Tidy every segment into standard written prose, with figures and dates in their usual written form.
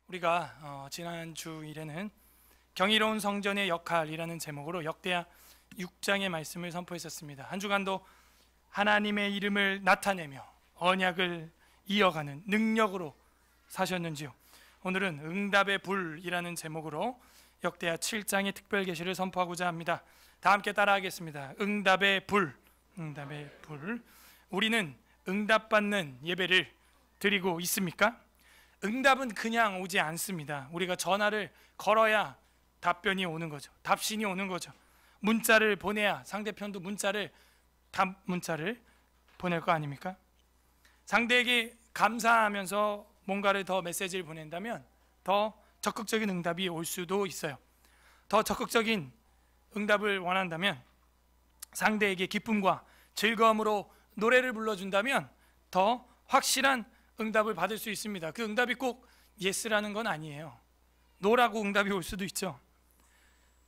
우리가 지난 주일에는 경이로운 성전의 역할이라는 제목으로 역대하 6장의 말씀을 선포했었습니다. 한 주간도 하나님의 이름을 나타내며 언약을 이어가는 능력으로 사셨는지요? 오늘은 응답의 불이라는 제목으로 역대하 7장의 특별 계시를 선포하고자 합니다. 다 함께 따라하겠습니다. 응답의 불, 응답의 불. 우리는 응답받는 예배를 드리고 있습니까? 응답은 그냥 오지 않습니다. 우리가 전화를 걸어야 답변이 오는 거죠. 답신이 오는 거죠. 문자를 보내야 상대편도 답 문자를 보낼 거 아닙니까? 상대에게 감사하면서 뭔가를 더 메시지를 보낸다면 더 적극적인 응답이 올 수도 있어요. 더 적극적인 응답을 원한다면 상대에게 기쁨과 즐거움으로 노래를 불러준다면 더 확실한 응답을 받을 수 있습니다. 그 응답이 꼭 예스라는 건 아니에요. 노라고 응답이 올 수도 있죠.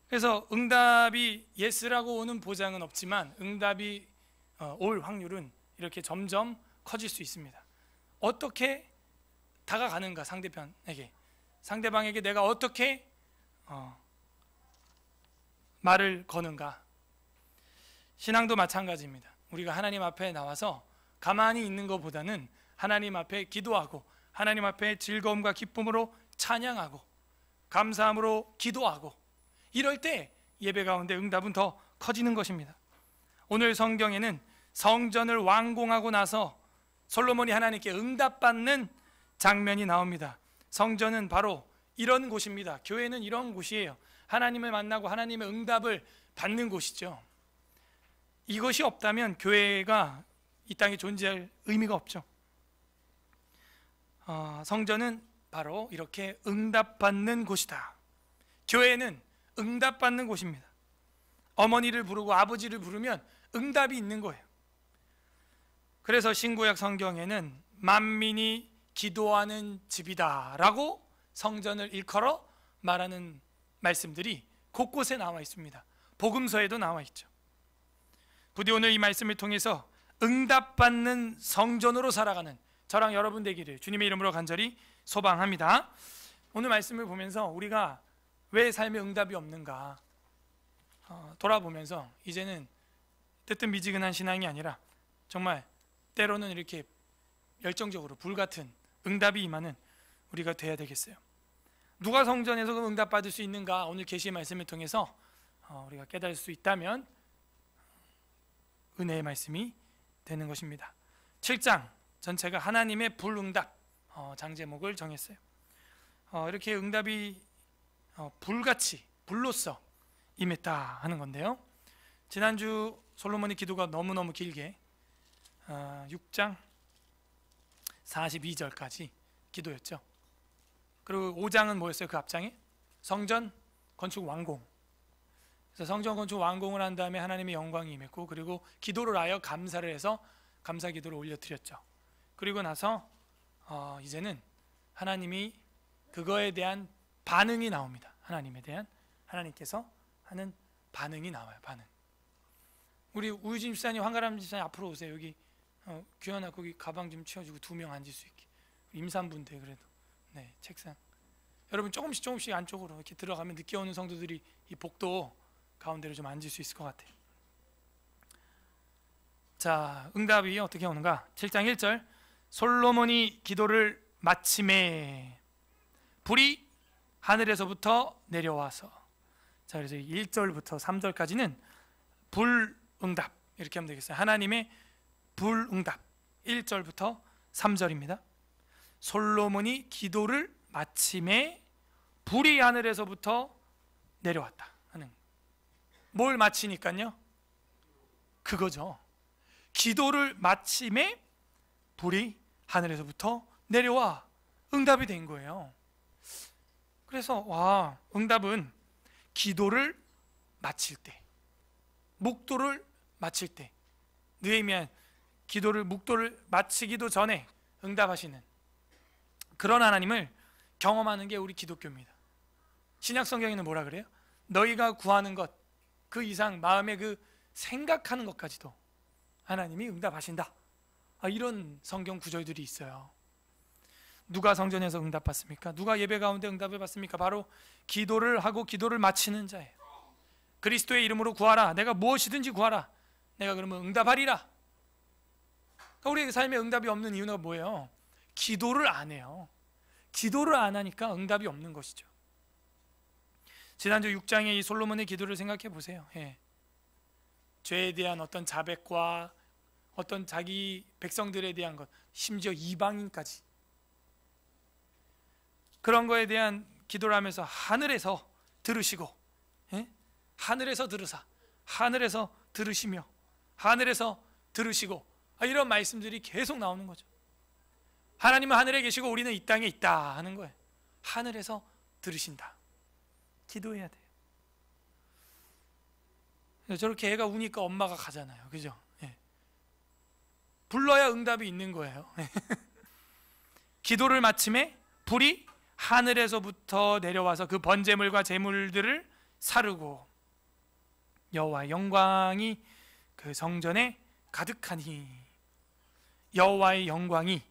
그래서 응답이 예스라고 오는 보장은 없지만 응답이 올 확률은 이렇게 점점 커질 수 있습니다. 어떻게 다가가는가, 상대방에게 내가 어떻게 말을 거는가. 신앙도 마찬가지입니다. 우리가 하나님 앞에 나와서 가만히 있는 것보다는 하나님 앞에 기도하고 하나님 앞에 즐거움과 기쁨으로 찬양하고 감사함으로 기도하고 이럴 때 예배 가운데 응답은 더 커지는 것입니다. 오늘 성경에는 성전을 완공하고 나서 솔로몬이 하나님께 응답받는 장면이 나옵니다. 성전은 바로 이런 곳입니다. 교회는 이런 곳이에요. 하나님을 만나고 하나님의 응답을 받는 곳이죠. 이것이 없다면 교회가 이 땅에 존재할 의미가 없죠. 성전은 바로 이렇게 응답받는 곳이다. 교회는 응답받는 곳입니다. 어머니를 부르고 아버지를 부르면 응답이 있는 거예요. 그래서 신구약 성경에는 만민이 기도하는 집이다 라고 성전을 일컬어 말하는 말씀들이 곳곳에 나와 있습니다. 복음서에도 나와 있죠. 부디 오늘 이 말씀을 통해서 응답받는 성전으로 살아가는 저랑 여러분 되기를 주님의 이름으로 간절히 소망합니다. 오늘 말씀을 보면서 우리가 왜 삶에 응답이 없는가 돌아보면서 이제는 뜨뜻미지근한 신앙이 아니라 정말 때로는 이렇게 열정적으로 불같은 응답이 임하는 우리가 돼야 되겠어요. 누가 성전에서 응답받을 수 있는가, 오늘 계시의 말씀을 통해서 우리가 깨달을 수 있다면 은혜의 말씀이 되는 것입니다. 7장 전체가 하나님의 불응답 장제목을 정했어요. 이렇게 응답이 불같이 불로써 임했다 하는 건데요. 지난주 솔로몬의 기도가 너무너무 길게 6장 42절까지 기도였죠. 그리고 5장은 뭐였어요? 그 앞장에 성전 건축 완공. 그래서 성전 건축 완공을 한 다음에 하나님의 영광이 임했고, 그리고 기도를 하여 감사를 해서 감사 기도를 올려드렸죠. 그리고 나서 이제는 하나님이 그거에 대한 반응이 나옵니다. 하나님께서 하는 반응이 나와요. 반응. 우리 우유진 집사님, 황가람 집사님 앞으로 오세요. 여기 규현아 거기 가방 좀 치워주고 2명 앉을 수 있게. 임산부인데 그래도 네, 책상. 여러분 조금씩 안쪽으로 이렇게 들어가면 늦게 오는 성도들이 이 복도 가운데로 좀 앉을 수 있을 것 같아요. 자, 응답이 어떻게 오는가? 7장 1절 솔로몬이 기도를 마침에 불이 하늘에서부터 내려와서, 자, 그래서 1절부터 3절까지는 불응답 이렇게 하면 되겠어요. 하나님의 불응답 1절부터 3절입니다. 솔로몬이 기도를 마침에 불이 하늘에서부터 내려왔다 하는, 뭘 마치니까요? 그거죠. 기도를 마침에 불이 하늘에서부터 내려와 응답이 된 거예요. 그래서 응답은 기도를 마칠 때, 묵도를 마칠 때, 느헤미야 묵도를 마치기도 전에 응답하시는 그런 하나님을 경험하는 게 우리 기독교입니다. 신약 성경에는 뭐라 그래요? 너희가 구하는 것 그 이상 마음에 그 생각하는 것까지도 하나님이 응답하신다. 이런 성경 구절들이 있어요. 누가 성전에서 응답받습니까? 누가 예배 가운데 응답을 받습니까? 바로 기도를 하고 기도를 마치는 자예요. 그리스도의 이름으로 구하라. 내가 무엇이든지 구하라. 내가 그러면 응답하리라. 그러니까 우리의 삶에 응답이 없는 이유는 뭐예요? 기도를 안 해요. 기도를 안 하니까 응답이 없는 것이죠. 지난주 6장의 이 솔로몬의 기도를 생각해 보세요. 죄에 대한 어떤 자백과 어떤 자기 백성들에 대한 것, 심지어 이방인까지 그런 거에 대한 기도를 하면서 하늘에서 들으시고, 하늘에서 들으사, 하늘에서 들으시며, 하늘에서 들으시고, 이런 말씀들이 계속 나오는 거죠. 하나님은 하늘에 계시고 우리는 이 땅에 있다 하는 거예요. 하늘에서 들으신다. 기도해야 돼요. 저렇게 애가 우니까 엄마가 가잖아요. 그죠? 불러야 응답이 있는 거예요. 기도를 마침에 불이 하늘에서부터 내려와서 그 번제물과 제물들을 사르고 여호와의 영광이 그 성전에 가득하니, 여호와의 영광이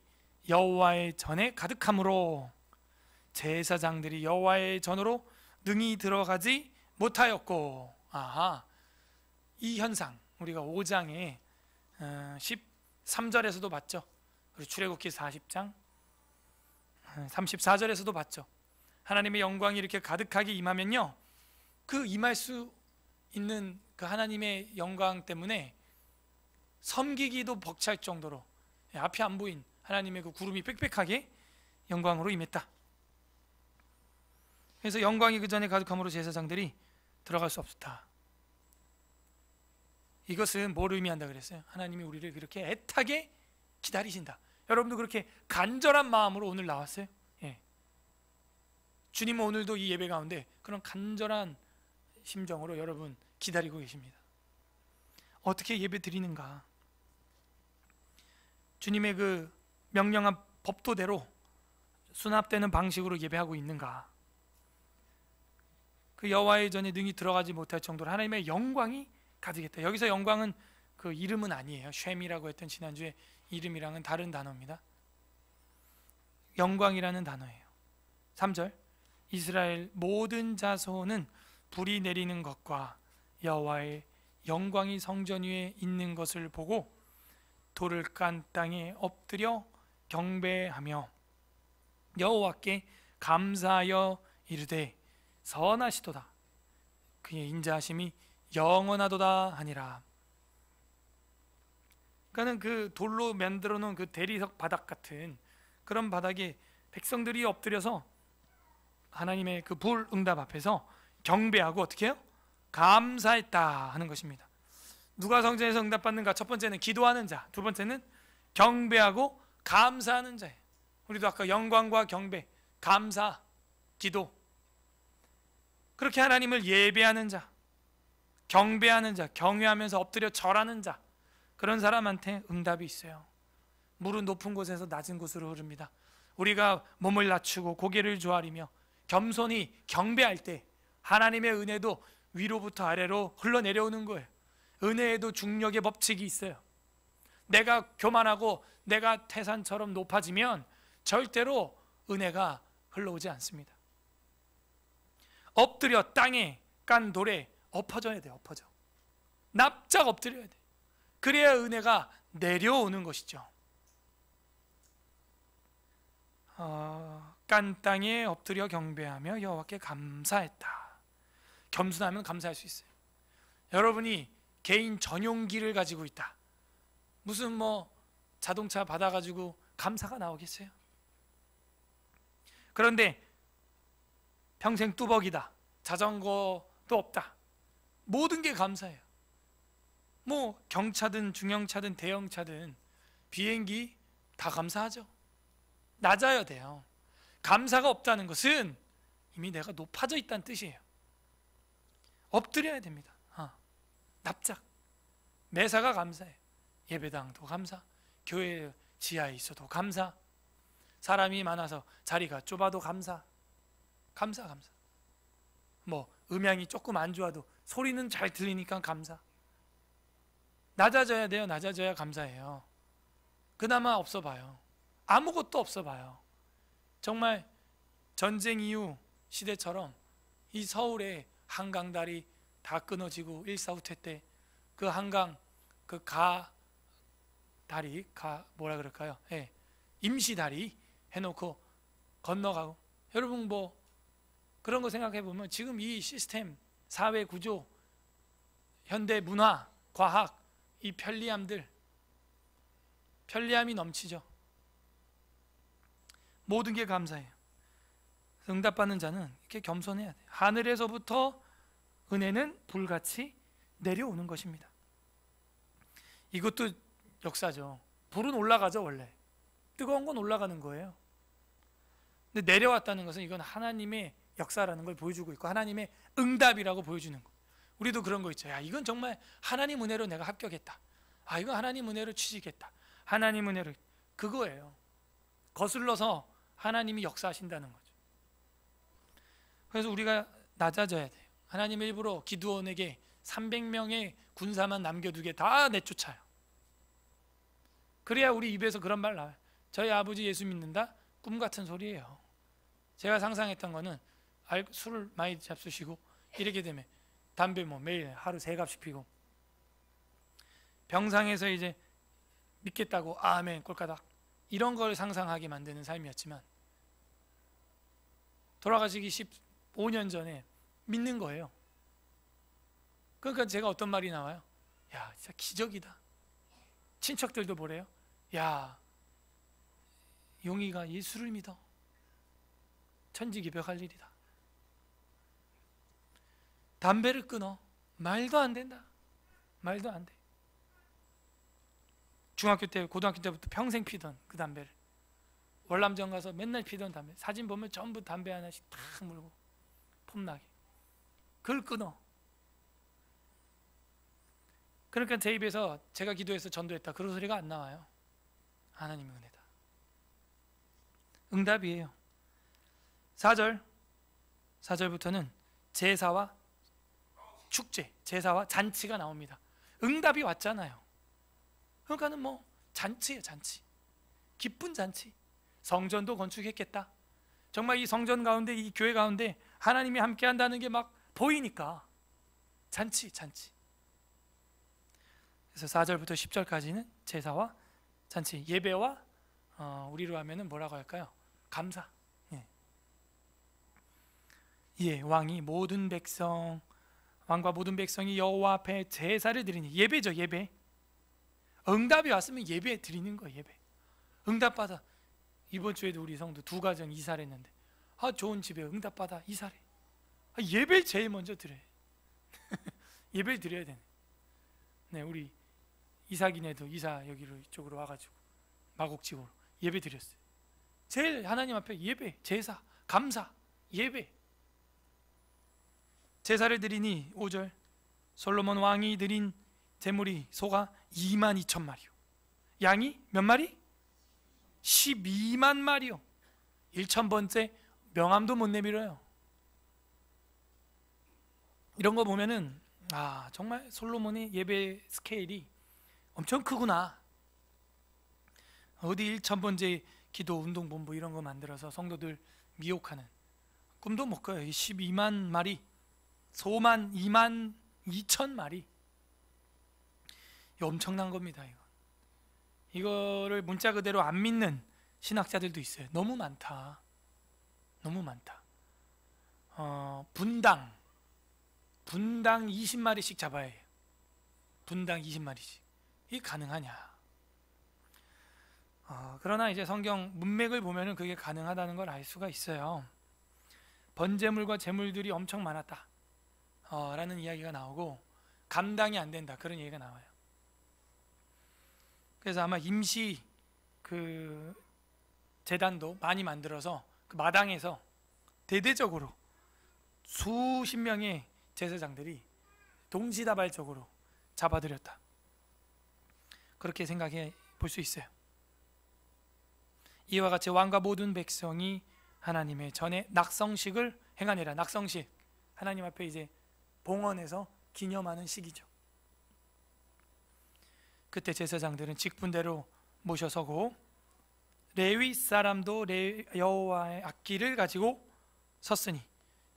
여호와의 전에 가득함으로 제사장들이 여호와의 전으로 능히 들어가지 못하였고. 이 현상 우리가 5장에 13절에서도 봤죠. 그리고 출애굽기 40장 34절에서도 봤죠. 하나님의 영광이 이렇게 가득하게 임하면요, 그 임할 수 있는 그 하나님의 영광 때문에 섬기기도 벅찰 정도로 앞이 안 보인 하나님의 그 구름이 빽빽하게 영광으로 임했다. 그래서 영광이 그 전에 가득함으로 제사장들이 들어갈 수 없었다. 이것은 뭘 의미한다 그랬어요? 하나님이 우리를 그렇게 애타게 기다리신다. 여러분도 그렇게 간절한 마음으로 오늘 나왔어요? 주님은 오늘도 이 예배 가운데 그런 간절한 심정으로 여러분 기다리고 계십니다. 어떻게 예배 드리는가? 주님의 그 명령한 법도대로 수납되는 방식으로 예배하고 있는가? 그 여호와의 전에 능히 들어가지 못할 정도로 하나님의 영광이 가득했다. 여기서 영광은 그 이름은 아니에요. 쉔이라고 했던 지난주에 이름이랑은 다른 단어입니다. 영광이라는 단어예요. 3절, 이스라엘 모든 자손은 불이 내리는 것과 여호와의 영광이 성전 위에 있는 것을 보고 돌을 깐 땅에 엎드려 경배하며 여호와께 감사하여 이르되 선하시도다. 그의 인자하심이 영원하도다 하니라. 그러니까는 그 돌로 만들어 놓은 그 대리석 바닥 같은 그런 바닥에 백성들이 엎드려서 하나님의 그 불 응답 앞에서 경배하고 어떻게 해요? 감사했다 하는 것입니다. 누가 성전에서 응답받는가? 첫 번째는 기도하는 자, 두 번째는 경배하고 감사하는 자예요. 우리도 아까 영광과 경배, 감사, 기도, 그렇게 하나님을 예배하는 자, 경배하는 자, 경외하면서 엎드려 절하는 자, 그런 사람한테 응답이 있어요. 물은 높은 곳에서 낮은 곳으로 흐릅니다. 우리가 몸을 낮추고 고개를 조아리며 겸손히 경배할 때 하나님의 은혜도 위로부터 아래로 흘러내려오는 거예요. 은혜에도 중력의 법칙이 있어요. 내가 교만하고 내가 태산처럼 높아지면 절대로 은혜가 흘러오지 않습니다. 엎드려 땅에 깐 돌에 엎어져야 돼요. 엎어져. 납작 엎드려야 돼. 그래야 은혜가 내려오는 것이죠. 깐 땅에 엎드려 경배하며 여호와께 감사했다. 겸손하면 감사할 수 있어요. 여러분이 개인 전용기를 가지고 있다. 무슨 뭐 자동차 받아가지고 감사가 나오겠어요? 그런데 평생 뚜벅이다. 자전거도 없다. 모든 게 감사해요. 뭐 경차든 중형차든 대형차든 비행기 다 감사하죠. 낮아야 돼요. 감사가 없다는 것은 이미 내가 높아져 있다는 뜻이에요. 엎드려야 됩니다. 납작. 매사가 감사해. 예배당도 감사, 교회 지하에 있어도 감사, 사람이 많아서 자리가 좁아도 감사. 뭐 음향이 조금 안 좋아도 소리는 잘 들리니까 감사. 낮아져야 돼요. 낮아져야 감사해요. 그나마 없어 봐요. 아무것도 없어 봐요. 정말 전쟁 이후 시대처럼 이 서울의 한강다리 다 끊어지고 1.4후퇴 때 그 한강 그 다리 뭐라 그럴까요? 예, 임시다리 해놓고 건너가고, 여러분 뭐 그런 거 생각해 보면 지금 이 시스템, 사회 구조, 현대 문화, 과학, 이 편리함이 넘치죠. 모든 게 감사해요. 응답받는 자는 이렇게 겸손해야 돼요. 하늘에서부터 은혜는 불같이 내려오는 것입니다. 이것도 역사죠. 불은 올라가죠. 원래 뜨거운 건 올라가는 거예요. 근데 내려왔다는 것은 이건 하나님의 역사라는 걸 보여주고 있고, 하나님의 응답이라고 보여주는 거. 우리도 그런 거 있죠. 야, 이건 정말 하나님 은혜로 내가 합격했다. 아, 이건 하나님 은혜로 취직했다. 하나님 은혜로, 그거예요. 거슬러서 하나님이 역사하신다는 거죠. 그래서 우리가 낮아져야 돼요. 하나님 일부러 기드온에게 300명의 군사만 남겨두게 다 내쫓아요. 그래야 우리 입에서 그런 말 나와요. 저희 아버지 예수 믿는다? 꿈 같은 소리예요. 제가 상상했던 거는 술을 많이 잡수시고 이렇게 되면 담배 뭐 매일 하루 3갑씩 피고, 병상에서 이제 믿겠다고 아멘 꼴까닥 이런 걸 상상하게 만드는 삶이었지만, 돌아가시기 15년 전에 믿는 거예요. 그러니까 제가 어떤 말이 나와요? 야, 진짜 기적이다. 친척들도 뭐래요? 야, 용이가 예수를 믿어. 천지기벽할 일이다. 담배를 끊어. 말도 안 된다. 말도 안 돼. 중학교 때, 고등학교 때부터 평생 피던 그 담배를, 월남전 가서 맨날 피던 담배, 사진 보면 전부 담배 하나씩 탁 물고 폼나게, 그걸 끊어. 그러니까 제 입에서 제가 기도해서 전도했다 그런 소리가 안 나와요. 하나님의 은혜다. 응답이에요. 4절부터는 제사와 축제, 제사와 잔치가 나옵니다. 응답이 왔잖아요. 그러니까는 뭐 잔치예요. 잔치, 기쁜 잔치. 성전도 건축했겠다. 정말 이 성전 가운데, 이 교회 가운데 하나님이 함께 한다는 게 막 보이니까 잔치. 그래서 4절부터 10절까지는 제사와 잔치, 예배와 우리로 하면은 뭐라고 할까요? 감사. 예, 왕과 모든 백성이 여호와 앞에 제사를 드리니, 예배죠. 예배. 응답이 왔으면 예배 드리는 거예요. 예배. 응답받아. 이번 주에도 우리 성도 2가정 이사를 했는데, 아, 좋은 집에 응답받아 이사를 해. 예배를 제일 먼저 드려요. 예배를 드려야 되네. 네, 우리 이사기네도 이사 여기로 이쪽으로 와가지고 마곡지구로 예배 드렸어요. 제일 하나님 앞에 예배, 제사, 감사, 예배. 제사를 드리니 5절, 솔로몬 왕이 드린 제물이 소가 22,000마리요. 양이 몇 마리? 12만 마리요. 1000번째 명함도 못 내밀어요. 이런 거 보면은 정말 솔로몬의 예배 스케일이 엄청 크구나. 어디 1000번째 기도 운동본부 이런 거 만들어서 성도들 미혹하는 꿈도 못 꿔요. 12만 마리, 소만 22,000마리. 이거 엄청난 겁니다. 이거를 문자 그대로 안 믿는 신학자들도 있어요. 너무 많다. 분당 20마리씩 잡아야 해요. 분당 20마리씩. 이게 가능하냐? 그러나 이제 성경 문맥을 보면은 그게 가능하다는 걸 알 수가 있어요. 번제물과 제물들이 엄청 많았다 라는 이야기가 나오고, 감당이 안 된다 그런 얘기가 나와요. 그래서 아마 임시 그 제단도 많이 만들어서 그 마당에서 대대적으로 수십 명의 제사장들이 동시다발적으로 잡아들였다, 그렇게 생각해 볼 수 있어요. 이와 같이 왕과 모든 백성이 하나님의 전에 낙성식을 행하니라. 낙성식, 하나님 앞에 이제 봉헌해서 기념하는 시기죠. 그때 제사장들은 직분대로 모셔서고 레위 사람도 여호와의 악기를 가지고 섰으니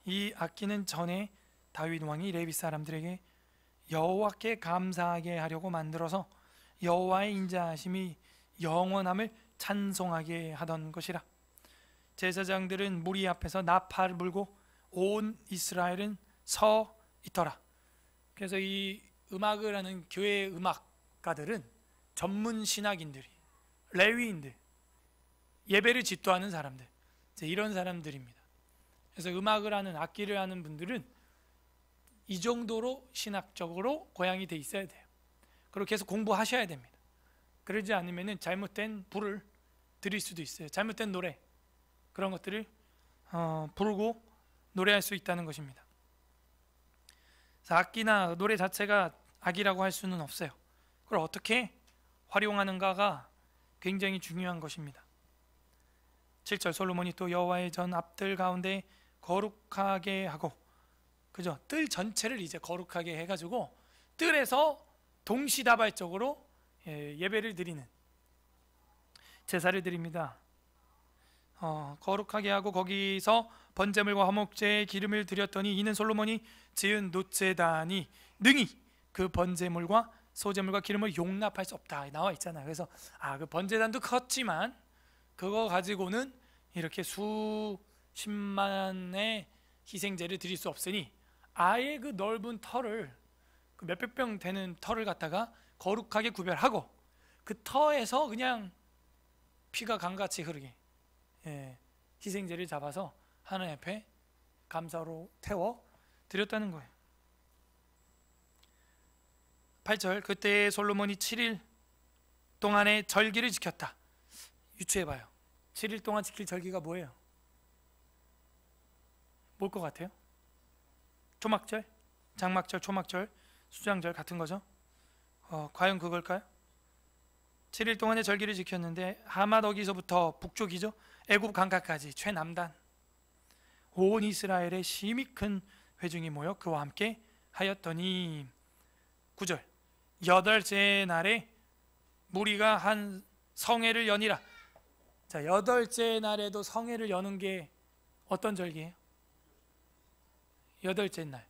이 악기는 전에 다윗 왕이 레위 사람들에게 여호와께 감사하게 하려고 만들어서 여호와의 인자하심이 영원함을 찬송하게 하던 것이라. 제사장들은 무리 앞에서 나팔을 불고 온 이스라엘은 서 있더라. 그래서 이 음악을 하는 교회 음악가들은 전문 신학인들이, 레위인들, 예배를 집도하는 사람들, 이런 사람들입니다. 그래서 음악을 하는, 악기를 하는 분들은 이 정도로 신학적으로 고양이 돼 있어야 돼요. 그리고 계속 공부하셔야 됩니다. 그러지 않으면 잘못된 불을 들일 수도 있어요. 잘못된 노래, 그런 것들을 부르고 노래할 수 있다는 것입니다. 그래서 악기나 노래 자체가 악이라고 할 수는 없어요. 그걸 어떻게 활용하는가가 굉장히 중요한 것입니다. 7절, 솔로몬이 또 여호와의 전 앞들 가운데 거룩하게 하고, 그죠? 뜰 전체를 이제 거룩하게 해가지고 뜰에서 동시다발적으로 예배를 드리는, 제사를 드립니다. 거룩하게 하고 거기서 번제물과 화목제에 기름을 드렸더니 이는 솔로몬이 지은 놋제단이 능히 그 번제물과 소제물과 기름을 용납할 수 없다 나와 있잖아요. 그래서 그 번제단도 컸지만 그거 가지고는 이렇게 수십만의 희생제를 드릴 수 없으니 아예 그 넓은 털을, 그 몇백 병 되는 털을 갖다가 거룩하게 구별하고 그 터에서 그냥 피가 강같이 흐르게 희생제를 잡아서 하나님 앞에 감사로 태워 드렸다는 거예요. 8절, 그때 솔로몬이 7일 동안의 절기를 지켰다. 유추해봐요. 7일 동안 지킬 절기가 뭐예요? 뭘 것 같아요? 초막절, 장막절, 초막절, 수장절 같은 거죠. 과연 그걸까요? 7일 동안의 절기를 지켰는데 하맛어기서부터 북쪽이죠, 애굽 강가까지 최남단 온 이스라엘의 심히 큰 회중이 모여 그와 함께 하였더니, 9절, 8째 날에 무리가 한 성회를 여니라. 자, 8째 날에도 성회를 여는 게 어떤 절기예요? 8째 날,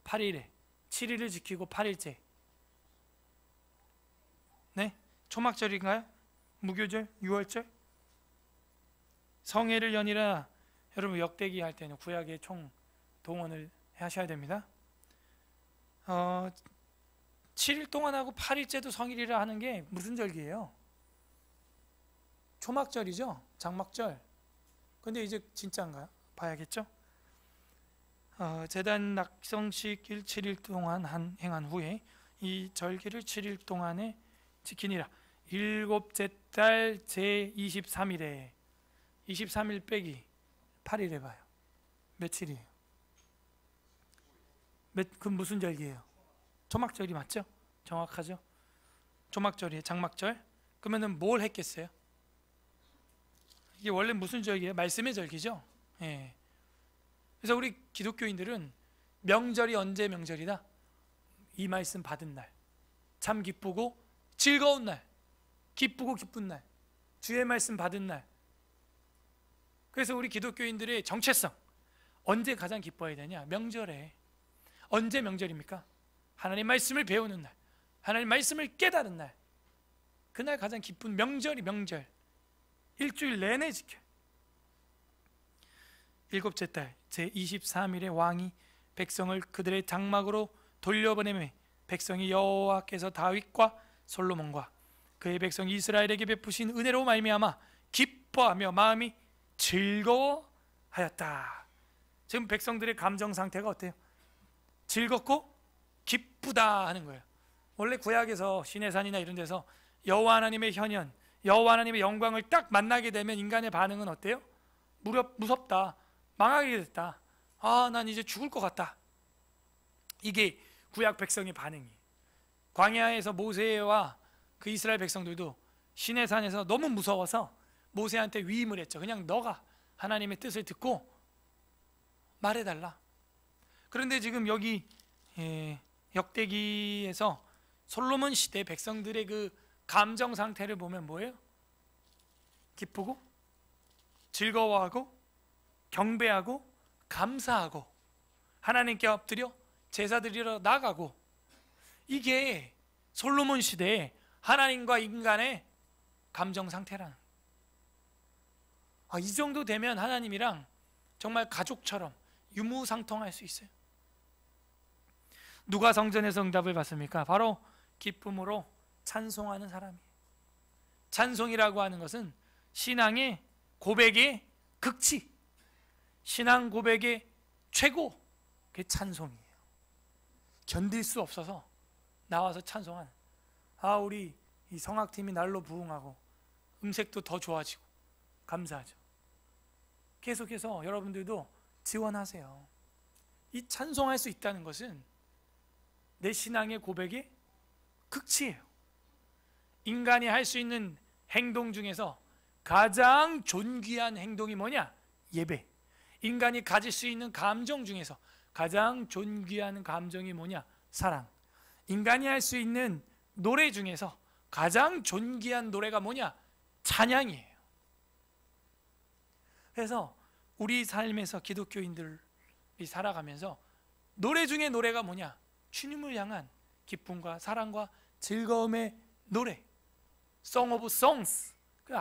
8일에 7일을 지키고 8일째, 네? 초막절인가요? 무교절? 6월절? 성회를 여니라. 여러분 역대기 할 때는 구약의 총 동원을 하셔야 됩니다. 7일 동안 하고 8일째도 성일이라 하는 게 무슨 절기예요? 초막절이죠? 장막절. 근데 이제 진짜인가요? 봐야겠죠? 제단 낙성식 7일 동안 행한 후에 이 절기를 7일 동안에 지키니라. 일곱째 달 제23일에 23일 빼기 8일 해봐요. 며칠이에요? 그 무슨 절기예요? 초막절이 맞죠? 정확하죠? 초막절이에요. 장막절. 그러면은 뭘 했겠어요? 이게 원래 무슨 절기예요? 말씀의 절기죠? 예. 그래서 우리 기독교인들은 명절이 언제 명절이다? 이 말씀 받은 날, 참 기쁘고 즐거운 날, 기쁘고 기쁜 날, 주의 말씀 받은 날. 그래서 우리 기독교인들의 정체성, 언제 가장 기뻐해야 되냐? 명절에. 언제 명절입니까? 하나님 말씀을 배우는 날, 하나님 말씀을 깨달은 날, 그날 가장 기쁜 명절이 명절. 일주일 내내 지켜. 일곱째 달 제23일에 왕이 백성을 그들의 장막으로 돌려보내매 백성이 여호와께서 다윗과 솔로몬과 그의 백성 이스라엘에게 베푸신 은혜로 말미암아 기뻐하며 마음이 즐거워하였다. 지금 백성들의 감정 상태가 어때요? 즐겁고 기쁘다 하는 거예요. 원래 구약에서 시내산이나 이런 데서 여호와 하나님의 현현, 여호와 하나님의 영광을 딱 만나게 되면 인간의 반응은 어때요? 무섭다, 망하게 됐다, 난 이제 죽을 것 같다. 이게 구약 백성의 반응이에요. 광야에서 모세와 그 이스라엘 백성들도 시내산에서 너무 무서워서 모세한테 위임을 했죠. 그냥 너가 하나님의 뜻을 듣고 말해달라. 그런데 지금 여기 역대기에서 솔로몬 시대 백성들의 그 감정 상태를 보면 뭐예요? 기쁘고 즐거워하고 경배하고 감사하고 하나님께 엎드려 제사 드리러 나가고, 이게 솔로몬 시대에 하나님과 인간의 감정 상태라는, 이 정도 되면 하나님이랑 정말 가족처럼 유무상통할 수 있어요. 누가 성전에서 응답을 받습니까? 바로 기쁨으로 찬송하는 사람이에요. 찬송이라고 하는 것은 신앙의 고백의 극치, 신앙 고백의 최고, 그게 찬송이에요. 견딜 수 없어서 나와서 찬송하는, 우리 이 성악팀이 날로 부흥하고 음색도 더 좋아지고 감사하죠. 계속해서 여러분들도 지원하세요. 이 찬송할 수 있다는 것은 내 신앙의 고백의 극치예요. 인간이 할 수 있는 행동 중에서 가장 존귀한 행동이 뭐냐? 예배. 인간이 가질 수 있는 감정 중에서 가장 존귀한 감정이 뭐냐? 사랑. 인간이 할 수 있는 노래 중에서 가장 존귀한 노래가 뭐냐? 찬양이에요. 그래서 우리 삶에서 기독교인들이 살아가면서 노래 중에 노래가 뭐냐? 주님을 향한 기쁨과 사랑과 즐거움의 노래, Song of Songs. 그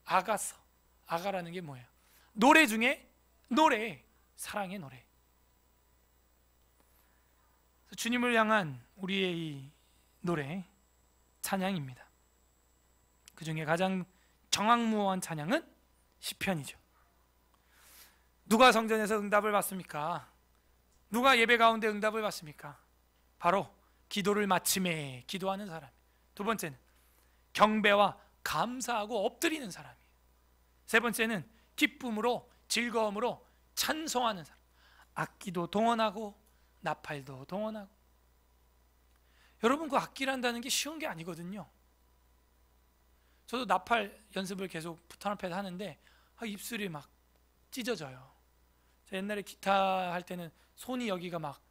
아가서, 아가라는 게 뭐예요? 노래 중에 노래, 사랑의 노래. 주님을 향한 우리의 이 노래, 찬양입니다. 그 중에 가장 정확무어한 찬양은 시편이죠. 누가 성전에서 응답을 받습니까? 누가 예배 가운데 응답을 받습니까? 바로 기도를 마침에 기도하는 사람. 두 번째는 경배와 감사하고 엎드리는 사람이에요. 세 번째는 기쁨으로 즐거움으로 찬송하는 사람. 악기도 동원하고 나팔도 동원하고. 여러분, 그 악기란다는 게 쉬운 게 아니거든요. 저도 나팔 연습을 계속 트럼펫 하는데 입술이 막 찢어져요. 제가 옛날에 기타 할 때는 손이 여기가 막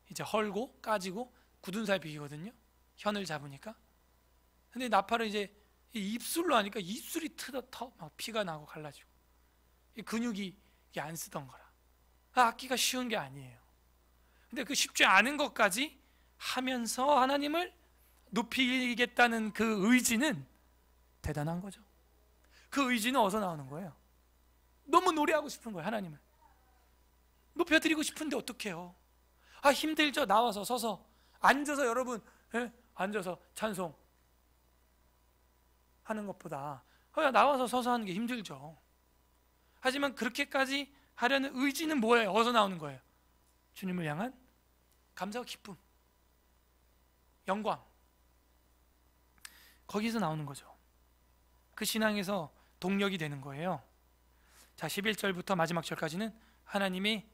이제 헐고 까지고 굳은 살 비기거든요. 현을 잡으니까. 근데 나팔은 이제 입술로 하니까 입술이 막 피가 나고 갈라지고, 이 근육이 이게 안 쓰던 거라. 악기가 쉬운 게 아니에요. 근데 그 쉽지 않은 것까지 하면서 하나님을 높이겠다는 그 의지는 대단한 거죠. 그 의지는 어디서 나오는 거예요? 너무 노래하고 싶은 거예요. 하나님을 높여드리고 싶은데 어떡해요? 힘들죠. 나와서 서서 앉아서, 여러분, 앉아서 찬송 하는 것보다 나와서 서서 하는 게 힘들죠. 하지만 그렇게까지 하려는 의지는 뭐예요? 어디서 나오는 거예요? 주님을 향한 감사와 기쁨, 영광, 거기서 나오는 거죠. 그 신앙에서 동력이 되는 거예요. 자, 11절부터 마지막 절까지는 하나님의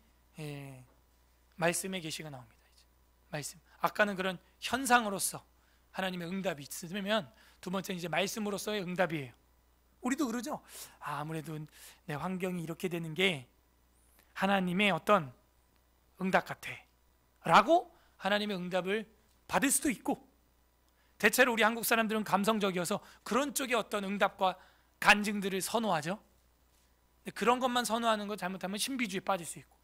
말씀의 계시가 나옵니다. 이제 말씀. 아까는 그런 현상으로서 하나님의 응답이 있으면, 두 번째는 이제 말씀으로서의 응답이에요. 우리도 그러죠. 아무래도 내 환경이 이렇게 되는 게 하나님의 어떤 응답 같아 라고 하나님의 응답을 받을 수도 있고, 대체로 우리 한국 사람들은 감성적이어서 그런 쪽의 어떤 응답과 간증들을 선호하죠. 근데 그런 것만 선호하는 거 잘못하면 신비주의에 빠질 수 있고,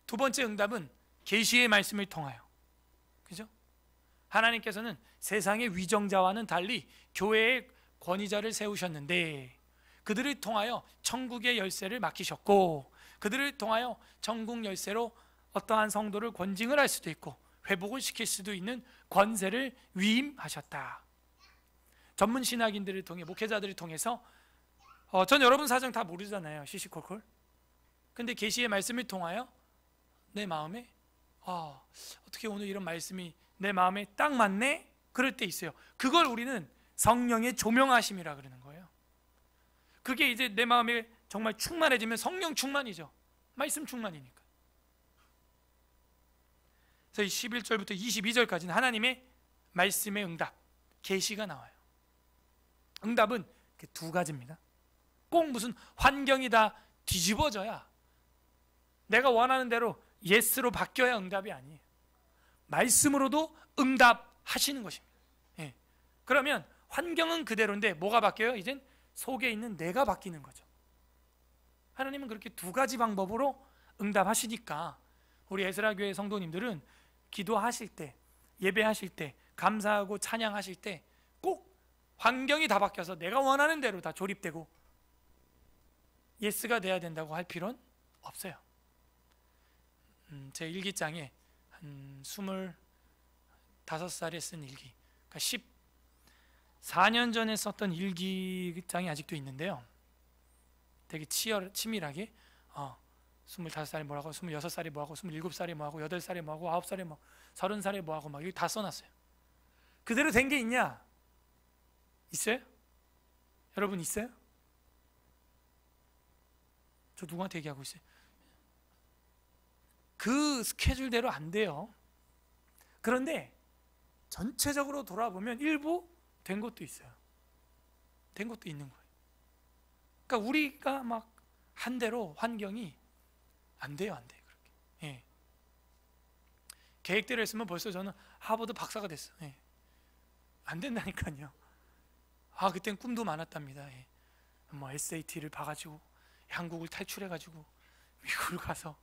두 번째 응답은 계시의 말씀을 통하여, 그죠? 하나님께서는 세상의 위정자와는 달리 교회의 권위자를 세우셨는데, 그들을 통하여 천국의 열쇠를 맡기셨고, 그들을 통하여 천국 열쇠로 어떠한 성도를 권징을 할 수도 있고 회복을 시킬 수도 있는 권세를 위임하셨다. 전문 신학인들을 통해, 목회자들을 통해서 전 여러분 사정 다 모르잖아요. 시시콜콜. 근데 계시의 말씀을 통하여 내 마음에 어떻게 오늘 이런 말씀이 내 마음에 딱 맞네? 그럴 때 있어요. 그걸 우리는 성령의 조명하심이라 그러는 거예요. 그게 이제 내 마음에 정말 충만해지면 성령 충만이죠. 말씀 충만이니까. 그래서 11절부터 22절까지는 하나님의 말씀의 응답, 계시가 나와요. 응답은 두 가지입니다. 꼭 무슨 환경이 다 뒤집어져야, 내가 원하는 대로 예스로 바뀌어야 응답이 아니에요. 말씀으로도 응답하시는 것입니다. 그러면 환경은 그대로인데 뭐가 바뀌어요? 이젠 속에 있는 내가 바뀌는 거죠. 하나님은 그렇게 두 가지 방법으로 응답하시니까 우리 에스라 교회 성도님들은 기도하실 때, 예배하실 때, 감사하고 찬양하실 때 꼭 환경이 다 바뀌어서 내가 원하는 대로 다 조립되고 예스가 돼야 된다고 할 필요는 없어요. 제 일기장에 한 25살에 쓴 일기, 그러니까 14년 전에 썼던 일기장이 아직도 있는데요. 되게 치밀하게 25살에 뭐하고, 26살에 뭐하고, 27살에 뭐하고, 8살에 뭐하고, 9살에 뭐, 30살에 뭐하고 막 여기 다 써놨어요. 그대로 된 게 있냐? 있어요? 여러분 있어요? 저 누구한테 얘기하고 있어요? 그 스케줄대로 안 돼요. 그런데 전체적으로 돌아보면 일부 된 것도 있어요. 된 것도 있는 거예요. 그러니까 우리가 막 한 대로 환경이 안 돼요, 안 돼요. 그렇게. 예. 계획대로 했으면 벌써 저는 하버드 박사가 됐어. 예. 안 된다니까요. 그땐 꿈도 많았답니다. 예. 뭐 SAT를 봐가지고 한국을 탈출해가지고 미국을 가서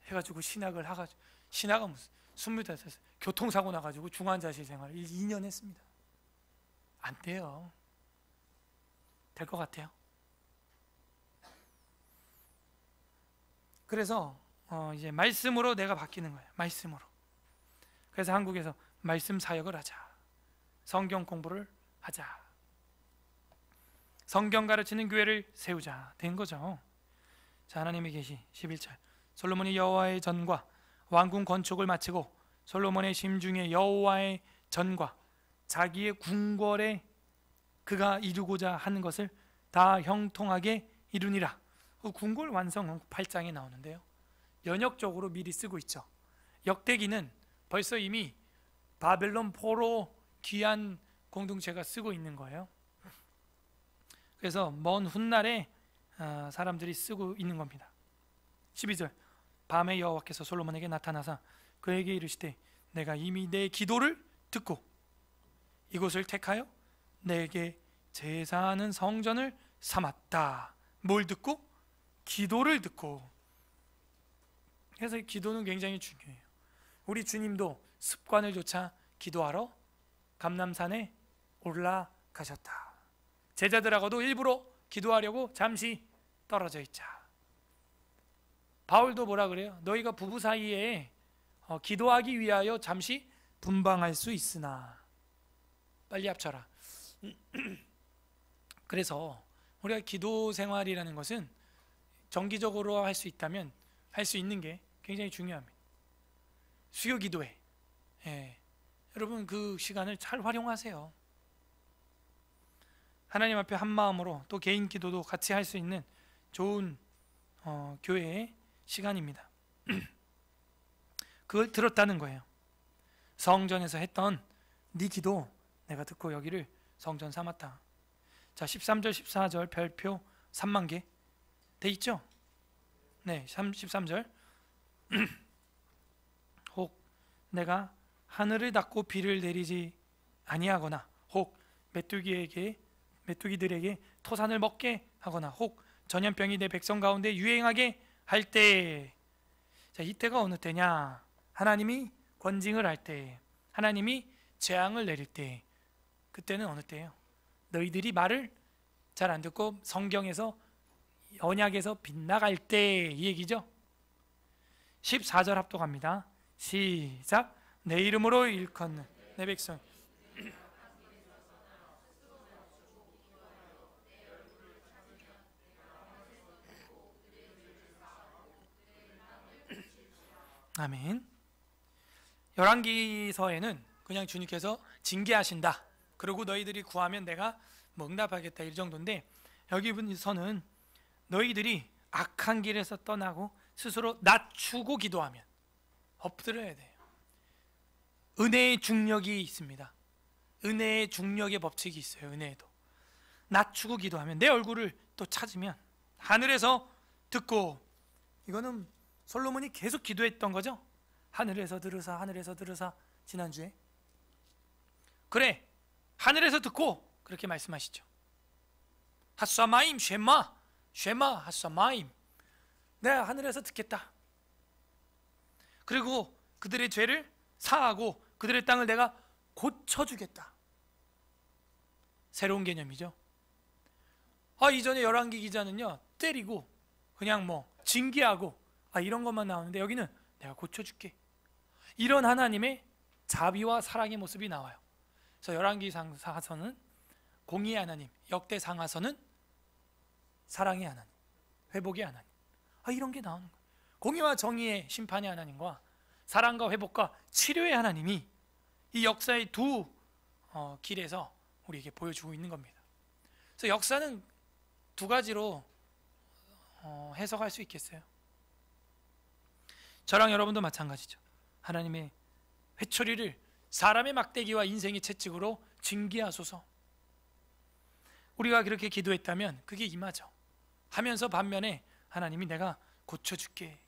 해가지고 신학을 하가지고, 신학은 무슨 25살 교통사고 나가지고 중환자실 생활 2년 했습니다. 안 돼요. 될 것 같아요. 그래서 이제 말씀으로 내가 바뀌는 거예요. 말씀으로. 그래서 한국에서 말씀 사역을 하자, 성경 공부를 하자, 성경 가르치는 교회를 세우자 된 거죠. 자, 하나님의 계시 11절. 솔로몬이 여호와의 전과 왕궁 건축을 마치고 솔로몬의 심중에 여호와의 전과 자기의 궁궐에 그가 이루고자 하는 것을 다 형통하게 이루니라. 그 궁궐 완성은 8장에 나오는데요. 연역적으로 미리 쓰고 있죠. 역대기는 벌써 이미 바벨론 포로 귀한 공동체가 쓰고 있는 거예요. 그래서 먼 훗날에 사람들이 쓰고 있는 겁니다. 12절. 밤에 여호와께서 솔로몬에게 나타나사 그에게 이르시되 내가 이미 내 기도를 듣고 이곳을 택하여 내게 제사하는 성전을 삼았다. 뭘 듣고? 기도를 듣고. 그래서 기도는 굉장히 중요해요. 우리 주님도 습관을 조차 기도하러 감람산에 올라가셨다. 제자들하고도 일부러 기도하려고 잠시 떨어져 있자. 바울도 뭐라 그래요? 너희가 부부 사이에 기도하기 위하여 잠시 분방할 수 있으나 빨리 합쳐라. 그래서 우리가 기도 생활이라는 것은 정기적으로 할 수 있다면 할 수 있는 게 굉장히 중요합니다. 수요 기도회, 여러분 그 시간을 잘 활용하세요. 하나님 앞에 한 마음으로 또 개인 기도도 같이 할 수 있는 좋은 교회의 시간입니다. 그걸 들었다는 거예요. 성전에서 했던 네 기도 내가 듣고 여기를 성전 삼았다. 자, 13절 14절 별표 3만 개 돼 있죠? 네, 13절. 혹 내가 하늘을 닫고 비를 내리지 아니하거나 혹 메뚜기들에게 토산을 먹게 하거나 혹 전염병이 내 백성 가운데 유행하게 할 때. 자, 이때가 어느 때냐? 하나님이 권징을 할 때, 하나님이 재앙을 내릴 때. 그때는 어느 때예요? 너희들이 말을 잘 안 듣고 성경에서 언약에서 빗나갈 때 이 얘기죠. 14절 합독합니다. 시작. 내 이름으로 일컫는 내 백성. 아멘. 열왕기서에는 그냥 주님께서 징계하신다. 그리고 너희들이 구하면 내가 응답하겠다 이 정도인데, 여기서는 너희들이 악한 길에서 떠나고 스스로 낮추고 기도하면, 엎드려야 돼요. 은혜의 중력이 있습니다. 은혜의 중력의 법칙이 있어요. 은혜에도 낮추고 기도하면, 내 얼굴을 또 찾으면 하늘에서 듣고. 이거는 솔로몬이 계속 기도했던 거죠. 하늘에서 들으사 하늘에서 들으사. 지난주에 그래 하늘에서 듣고 그렇게 말씀하시죠. 핫사마임 쉐마 쉐마 핫사마임. 내가 하늘에서 듣겠다. 그리고 그들의 죄를 사하고 그들의 땅을 내가 고쳐주겠다. 새로운 개념이죠. 이전에 열왕기 기자는요 때리고 그냥 뭐 징계하고 이런 것만 나오는데 여기는 내가 고쳐줄게. 이런 하나님의 자비와 사랑의 모습이 나와요. 그래서 열왕기 상하서는 공의의 하나님, 역대 상하서는 사랑의 하나님, 회복의 하나님. 이런 게 나오는 거예요. 공의와 정의의 심판의 하나님과 사랑과 회복과 치료의 하나님이 이 역사의 두 길에서 우리에게 보여주고 있는 겁니다. 그래서 역사는 두 가지로 해석할 수 있겠어요. 저랑 여러분도 마찬가지죠. 하나님의 회초리를 사람의 막대기와 인생의 채찍으로 징계하소서. 우리가 그렇게 기도했다면 그게 임하죠. 하면서 반면에 하나님이 내가 고쳐줄게.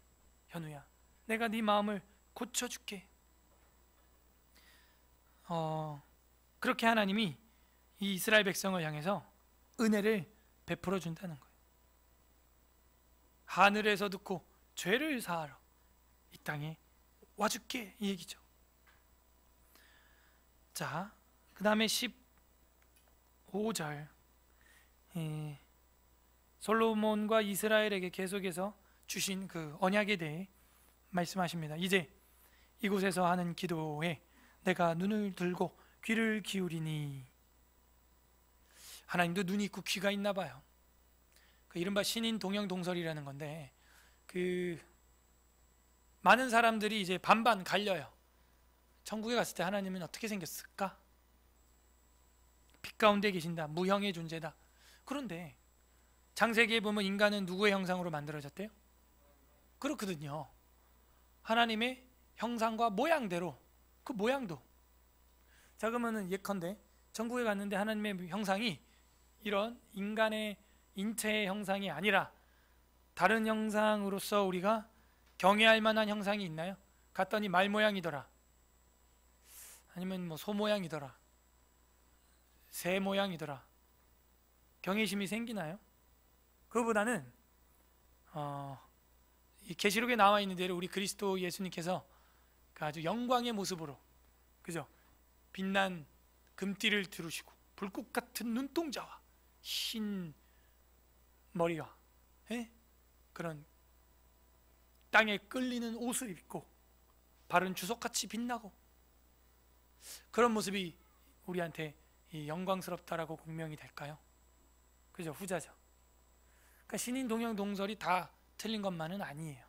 현우야, 내가 네 마음을 고쳐줄게. 그렇게 하나님이 이 이스라엘 백성을 향해서 은혜를 베풀어 준다는 거예요. 하늘에서 듣고 죄를 사하러 이 땅에 와줄게, 이 얘기죠. 자, 그 다음에 15절 솔로몬과 이스라엘에게 계속해서 주신 그 언약에 대해 말씀하십니다. 이제 이곳에서 하는 기도에 내가 눈을 들고 귀를 기울이니. 하나님도 눈이 있고 귀가 있나 봐요. 그 이른바 신인 동형 동설이라는 건데, 그 많은 사람들이 이제 반반 갈려요. 천국에 갔을 때 하나님은 어떻게 생겼을까? 빛 가운데 계신다, 무형의 존재다. 그런데 창세기에 보면 인간은 누구의 형상으로 만들어졌대요? 그렇거든요. 하나님의 형상과 모양대로, 그 모양도. 자, 그러면은 예컨대 천국에 갔는데 하나님의 형상이 이런 인간의 인체의 형상이 아니라 다른 형상으로서 우리가 경외할 만한 형상이 있나요? 갔더니 말 모양이더라, 아니면 뭐 소 모양이더라, 새 모양이더라. 경외심이 생기나요? 그거보다는 이 계시록에 나와 있는 대로 우리 그리스도 예수님께서 그 아주 영광의 모습으로, 그죠? 빛난 금띠를 두르시고 불꽃 같은 눈동자와 흰 머리와 그런 땅에 끌리는 옷을 입고 바른 주석같이 빛나고, 그런 모습이 우리한테 이 영광스럽다라고 공명이 될까요? 그죠? 후자죠. 그러니까 신인 동형 동설이 다 틀린 것만은 아니에요.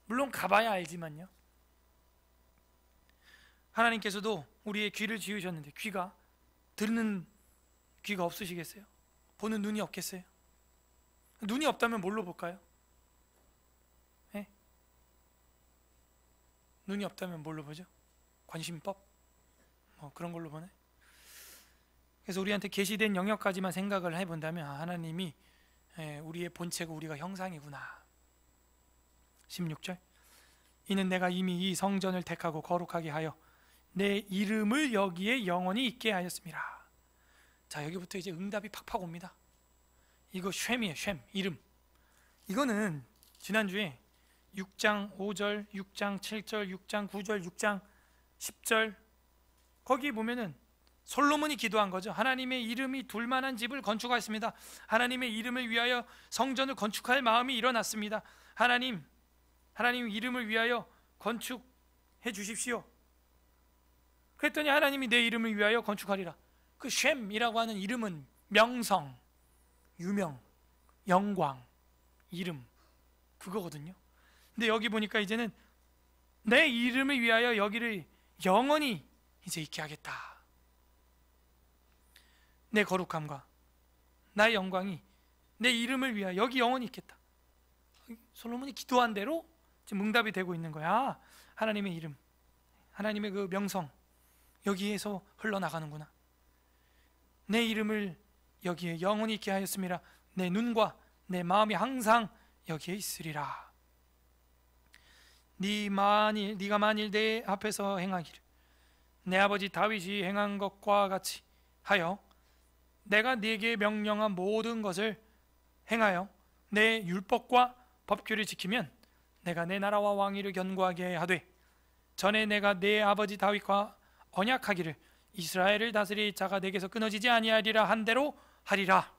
물론 가봐야 알지만요. 하나님께서도 우리의 귀를 지으셨는데 귀가, 듣는 귀가 없으시겠어요? 보는 눈이 없겠어요? 눈이 없다면 뭘로 볼까요? 눈이 없다면 뭘로 보죠? 관심법? 뭐 그런 걸로 보네. 그래서 우리한테 계시된 영역까지만 생각을 해본다면 하나님이 우리의 본체고 우리가 형상이구나. 16절, 이는 내가 이미 이 성전을 택하고 거룩하게 하여 내 이름을 여기에 영원히 있게 하였습니다. 자, 여기부터 이제 응답이 팍팍 옵니다. 이거 쉔이에요. 쉔, 이름. 이거는 지난주에 6장 5절, 6장 7절, 6장 9절, 6장 10절 거기 보면은 솔로몬이 기도한 거죠. 하나님의 이름이 둘만한 집을 건축하였습니다. 하나님의 이름을 위하여 성전을 건축할 마음이 일어났습니다. 하나님 이름을 위하여 건축해 주십시오. 그랬더니 하나님이 내 이름을 위하여 건축하리라. 그 쉔이라고 하는 이름은 명성, 유명, 영광, 이름, 그거거든요. 근데 여기 보니까 이제는 내 이름을 위하여 여기를 영원히 이제 있게 하겠다. 내 거룩함과 나의 영광이 내 이름을 위하여 여기 영원히 있겠다. 솔로몬이 기도한 대로 지금 응답이 되고 있는 거야. 하나님의 이름, 하나님의 그 명성 여기에서 흘러나가는구나. 내 이름을 여기에 영원히 있게 하였습니다. 내 눈과 내 마음이 항상 여기에 있으리라. 네가 만일 내 앞에서 행하기를 내 아버지 다윗이 행한 것과 같이 하여 내가 네게 명령한 모든 것을 행하여 내 율법과 법규를 지키면 내가 내 나라와 왕위를 견고하게 하되 전에 내가 내 아버지 다윗과 언약하기를 이스라엘을 다스릴 자가 내게서 끊어지지 아니하리라 한 대로 하리라.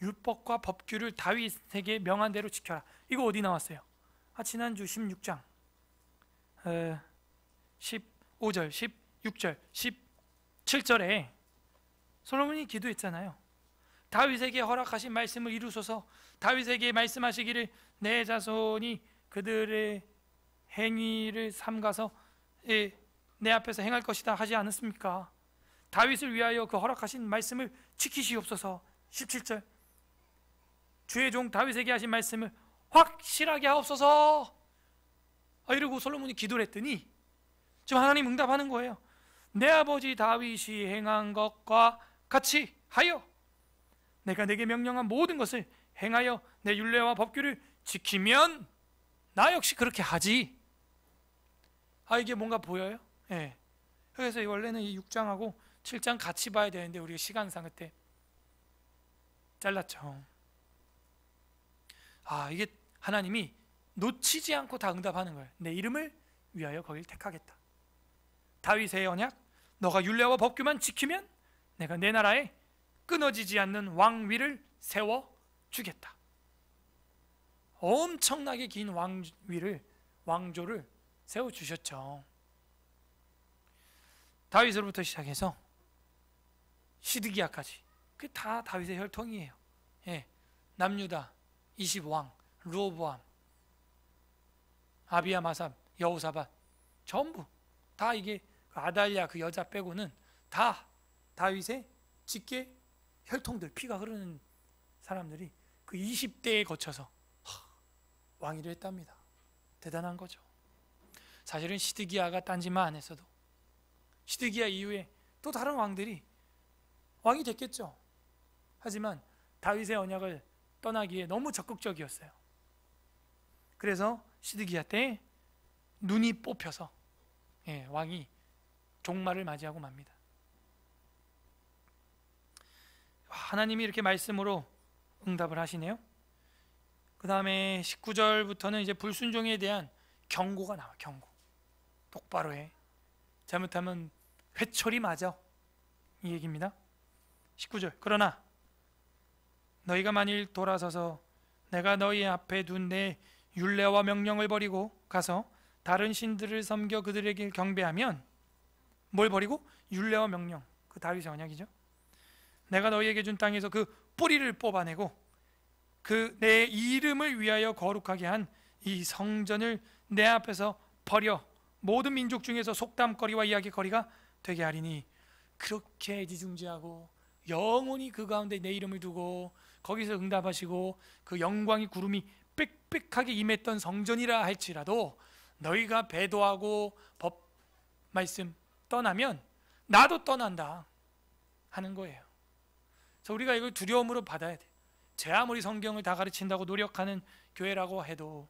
율법과 법규를 다윗에게 명한 대로 지켜라. 이거 어디 나왔어요? 지난주 16장 15절, 16절, 17절에 솔로몬이 기도했잖아요. 다윗에게 허락하신 말씀을 이루소서. 다윗에게 말씀하시기를 내 자손이 그들의 행위를 삼가서 내 앞에서 행할 것이다 하지 않았습니까? 다윗을 위하여 그 허락하신 말씀을 지키시옵소서. 17절 주의 종 다윗에게 하신 말씀을 확실하게 하옵소서. 이러고 솔로몬이 기도를 했더니 지금 하나님 응답하는 거예요. 내 아버지 다윗이 행한 것과 같이 하여 내가 내게 명령한 모든 것을 행하여 내 율례와 법규를 지키면 나 역시 그렇게 하지. 이게 뭔가 보여요? 예. 그래서 원래는 이 6장하고 7장 같이 봐야 되는데 우리가 시간상 그때 잘랐죠. 이게 하나님이 놓치지 않고 다 응답하는 거예요. 내 이름을 위하여 거길 택하겠다. 다윗의 언약, 너가 율례와 법규만 지키면 내가 내 나라에 끊어지지 않는 왕위를 세워 주겠다. 엄청나게 긴 왕조를 세워 주셨죠. 다윗으로부터 시작해서 시드기야까지 그게 다 다윗의 혈통이에요. 남유다 20왕, 르호보암, 아비야, 마삽, 여호사밧 전부 다 이게 아달랴 그 여자 빼고는 다 다윗의 직계 혈통들, 피가 흐르는 사람들이 그 20대에 거쳐서 왕위를 했답니다. 대단한 거죠. 사실은 시드기야가 딴짓만 안 했어도 시드기야 이후에 또 다른 왕들이 왕이 됐겠죠. 하지만 다윗의 언약을 떠나기에 너무 적극적이었어요. 그래서 시드기야 때 눈이 뽑혀서 왕이 종말을 맞이하고 맙니다. 하나님이 이렇게 말씀으로 응답을 하시네요. 그 다음에 19절부터는 이제 불순종에 대한 경고가 나와요. 경고. 똑바로 해. 잘못하면 회초리 맞아. 이 얘기입니다. 19절. 그러나 너희가 만일 돌아서서 내가 너희 앞에 둔 내 율례와 명령을 버리고 가서 다른 신들을 섬겨 그들에게 경배하면, 뭘 버리고? 율례와 명령. 그 다윗의 언약이죠. 내가 너희에게 준 땅에서 그 뿌리를 뽑아내고 그 내 이름을 위하여 거룩하게 한 이 성전을 내 앞에서 버려 모든 민족 중에서 속담거리와 이야기거리가 되게 하리니, 그렇게 애지중지하고 영원히 그 가운데 내 이름을 두고 거기서 응답하시고 그 영광이 구름이 빽빽하게 임했던 성전이라 할지라도 너희가 배도하고 법 말씀 떠나면 나도 떠난다 하는 거예요. 그래서 우리가 이걸 두려움으로 받아야 돼. 제 아무리 성경을 다 가르친다고 노력하는 교회라고 해도,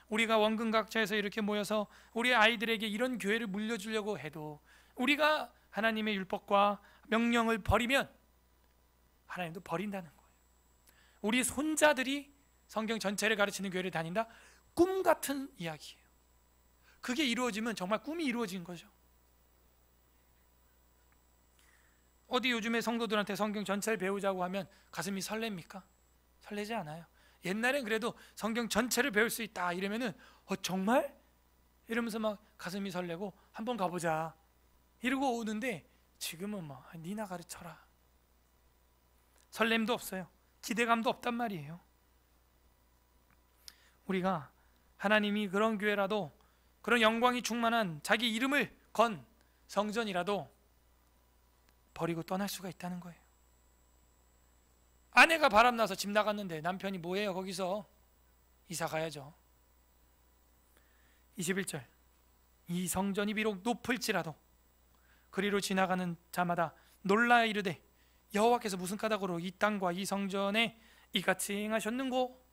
우리가 원근각자에서 이렇게 모여서 우리 아이들에게 이런 교회를 물려주려고 해도, 우리가 하나님의 율법과 명령을 버리면 하나님도 버린다는 거예요. 우리 손자들이 성경 전체를 가르치는 교회를 다닌다? 꿈 같은 이야기예요. 그게 이루어지면 정말 꿈이 이루어진 거죠. 어디 요즘에 성도들한테 성경 전체를 배우자고 하면 가슴이 설렙니까? 설레지 않아요. 옛날엔 그래도 성경 전체를 배울 수 있다 이러면은 정말? 이러면서 막 가슴이 설레고 한번 가보자 이러고 오는데, 지금은 뭐 니나 가르쳐라. 설렘도 없어요. 기대감도 없단 말이에요. 우리가 하나님이 그런 교회라도, 그런 영광이 충만한 자기 이름을 건 성전이라도 버리고 떠날 수가 있다는 거예요. 아내가 바람나서 집 나갔는데 남편이 뭐해요? 거기서 이사 가야죠. 21절. 이 성전이 비록 높을지라도 그리로 지나가는 자마다 놀라 이르되 여호와께서 무슨 까닭으로 이 땅과 이 성전에 이같이 행하셨는고?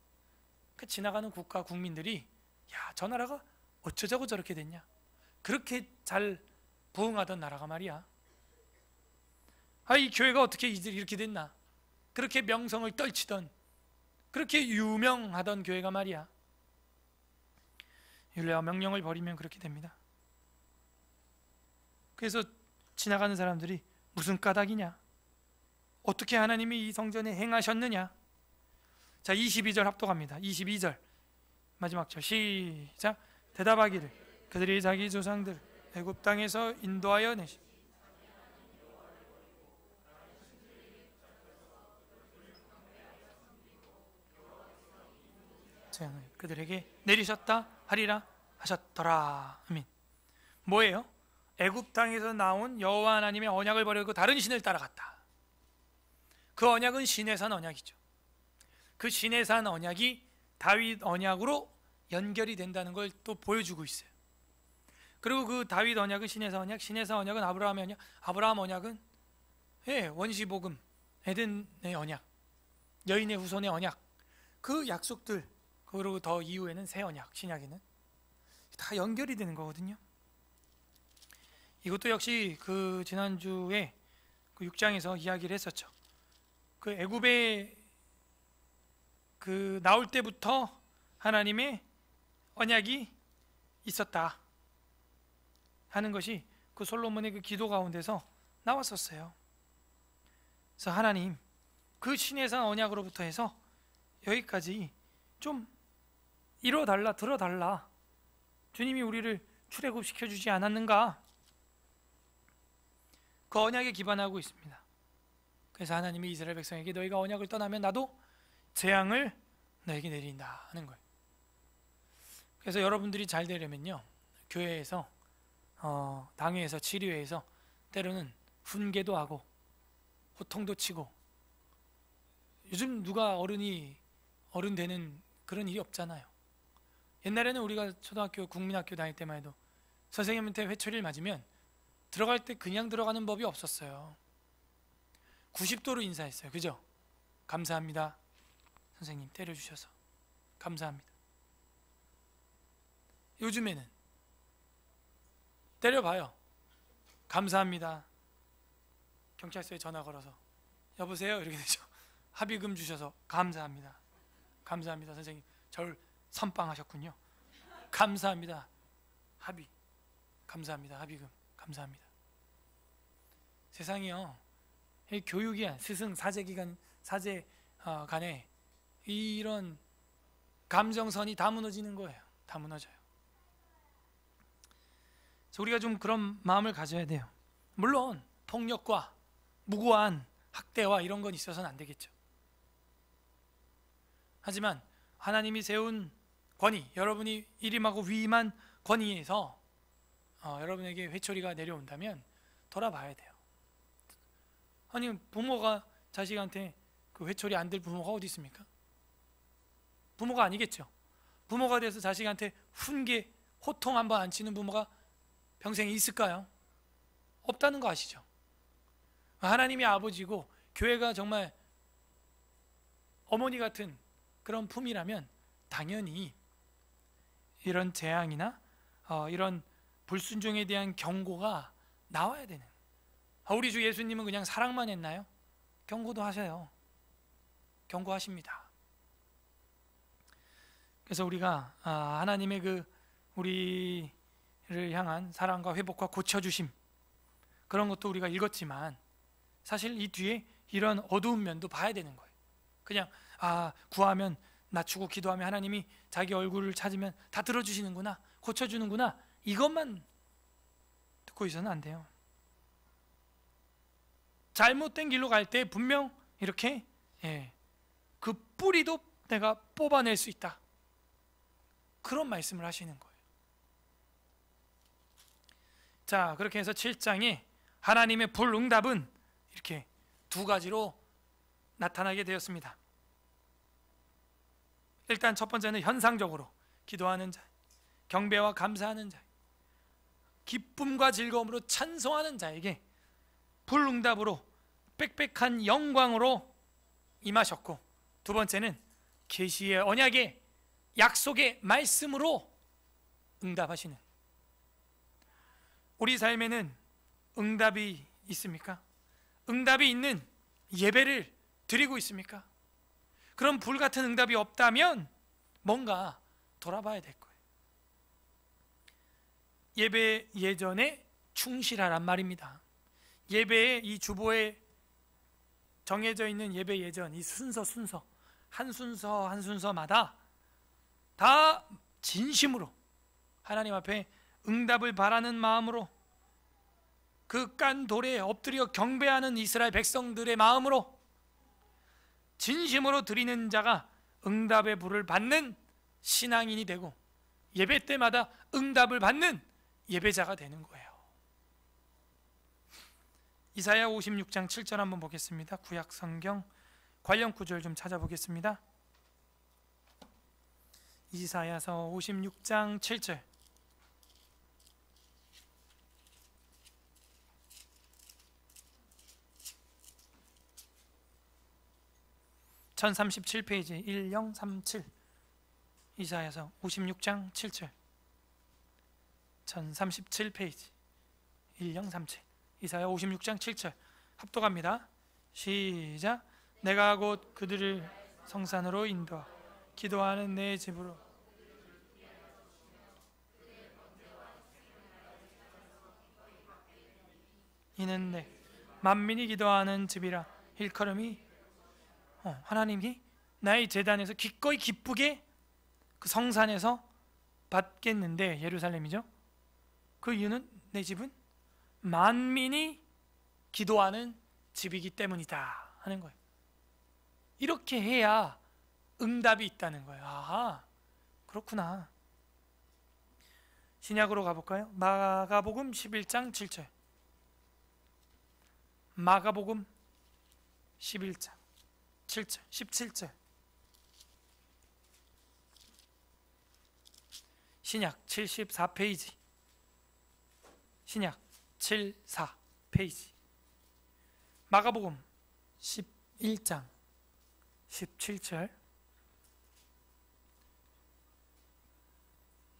그 지나가는 국가 국민들이 야, 저 나라가 어쩌자고 저렇게 됐냐? 그렇게 잘 부흥하던 나라가 말이야. 이 교회가 어떻게 이렇게 됐나? 그렇게 명성을 떨치던 그렇게 유명하던 교회가 말이야, 율례와 명령을 버리면 그렇게 됩니다. 그래서 지나가는 사람들이 무슨 까닭이냐, 어떻게 하나님이 이 성전에 행하셨느냐. 자, 22절 합독합니다. 22절 마지막 절 시작. 대답하기를 그들이 자기 조상들 애굽 땅에서 인도하여 내시 재앙을 그들에게 내리셨다 하리라 하셨더라. 아멘. 뭐예요? 애굽 땅에서 나온 여호와 하나님의 언약을 버리고 다른 신을 따라갔다. 그 언약은 시내산 언약이죠. 그 시내산 언약이 다윗 언약으로 연결이 된다는 걸 또 보여주고 있어요. 그리고 그 다윗 언약은 시내산 언약, 시내산 언약은 아브라함의 언약, 아브라함 언약은 원시복음, 에덴의 언약, 여인의 후손의 언약, 그 약속들, 그리고 더 이후에는 새 언약, 신약에는 다 연결이 되는 거거든요. 이것도 역시 그 지난주에 그 6장에서 이야기를 했었죠. 그 애굽에 그 나올 때부터 하나님의 언약이 있었다 하는 것이 그 솔로몬의 그 기도 가운데서 나왔었어요. 그래서 하나님 그 시내산 언약으로부터 해서 여기까지 좀 이뤄달라, 들어달라. 주님이 우리를 출애굽시켜 주지 않았는가? 그 언약에 기반하고 있습니다. 그래서 하나님이 이스라엘 백성에게 너희가 언약을 떠나면 나도 재앙을 너에게 내린다 하는 거예요. 그래서 여러분들이 잘 되려면요, 교회에서 당회에서 치료회에서 때로는 훈계도 하고 호통도 치고, 요즘 누가 어른 되는 그런 일이 없잖아요. 옛날에는 우리가 초등학교 국민학교 다닐 때만 해도 선생님한테 회초리를 맞으면 들어갈 때 그냥 들어가는 법이 없었어요. 90도로 인사했어요. 그죠? 감사합니다. 선생님 때려주셔서 감사합니다. 요즘에는 때려봐요. 감사합니다. 경찰서에 전화 걸어서 여보세요? 이렇게 되죠. 합의금 주셔서 감사합니다. 감사합니다. 선생님 저를 선빵하셨군요. 감사합니다. 합의. 감사합니다. 합의금. 감사합니다. 세상이요, 교육이야, 스승 사제기관 사제 간에 이런 감정선이 다 무너지는 거예요. 다 무너져요. 그래서 우리가 좀 그런 마음을 가져야 돼요. 물론 폭력과 무고한 학대와 이런 건 있어서는 안 되겠죠. 하지만 하나님이 세운 권위, 여러분이 일임하고 위임한 권위에서 여러분에게 회초리가 내려온다면 돌아봐야 돼요. 아니, 부모가 자식한테 그 회초리 안 들 부모가 어디 있습니까? 부모가 아니겠죠. 부모가 돼서 자식한테 훈계, 호통 한번 안 치는 부모가 평생에 있을까요? 없다는 거 아시죠? 하나님이 아버지고 교회가 정말 어머니 같은 그런 품이라면 당연히 이런 재앙이나 이런 불순종에 대한 경고가 나와야 되는. 우리 주 예수님은 그냥 사랑만 했나요? 경고도 하셔요. 경고하십니다. 그래서 우리가 하나님의 그 우리를 향한 사랑과 회복과 고쳐주심, 그런 것도 우리가 읽었지만 사실 이 뒤에 이런 어두운 면도 봐야 되는 거예요. 그냥 구하면 낮추고 기도하면 하나님이 자기 얼굴을 찾으면 다 들어주시는구나, 고쳐주는구나, 이것만 듣고 있어서는 안 돼요. 잘못된 길로 갈 때 분명 이렇게 그 뿌리도 내가 뽑아낼 수 있다, 그런 말씀을 하시는 거예요. 자, 그렇게 해서 7장에 하나님의 불응답은 이렇게 두 가지로 나타나게 되었습니다. 일단 첫 번째는 현상적으로 기도하는 자, 경배와 감사하는 자, 기쁨과 즐거움으로 찬송하는 자에게 불응답으로 빽빽한 영광으로 임하셨고, 두 번째는 계시의 언약의 약속의 말씀으로 응답하시는. 우리 삶에는 응답이 있습니까? 응답이 있는 예배를 드리고 있습니까? 그런 불같은 응답이 없다면 뭔가 돌아봐야 될 거예요. 예배 예전에 충실하란 말입니다. 예배의 이 주보에 정해져 있는 예배 예전, 이 순서 한 순서마다 다 진심으로 하나님 앞에 응답을 바라는 마음으로, 그 깐 돌에 엎드려 경배하는 이스라엘 백성들의 마음으로 진심으로 드리는 자가 응답의 불을 받는 신앙인이 되고, 예배 때마다 응답을 받는 예배자가 되는 거예요. 이사야 56장 7절 한번 보겠습니다. 구약 성경 관련 구절 좀 찾아보겠습니다. 이사야서 56장 7절. (1037페이지) 1037 이사야서 56장 7절 1037페이지 1037 이사야 56장 7절 합독합니다. 시작. 내가 곧 그들을 성산으로 인도하 기도하는 내 집으로 이는 내 만민이 기도하는 집이라. 일컬음이 하나님이 나의 제단에서 기꺼이 기쁘게 그 성산에서 받겠는데, 예루살렘이죠. 그 이유는 내 집은 만민이 기도하는 집이기 때문이다 하는 거예요. 이렇게 해야 응답이 있다는 거예요. 아하, 그렇구나. 신약으로 가볼까요? 마가복음 11장 7절. 마가복음 11장 7절 17절. 신약 74페이지. 신약 74페이지. 마가복음 11장 17절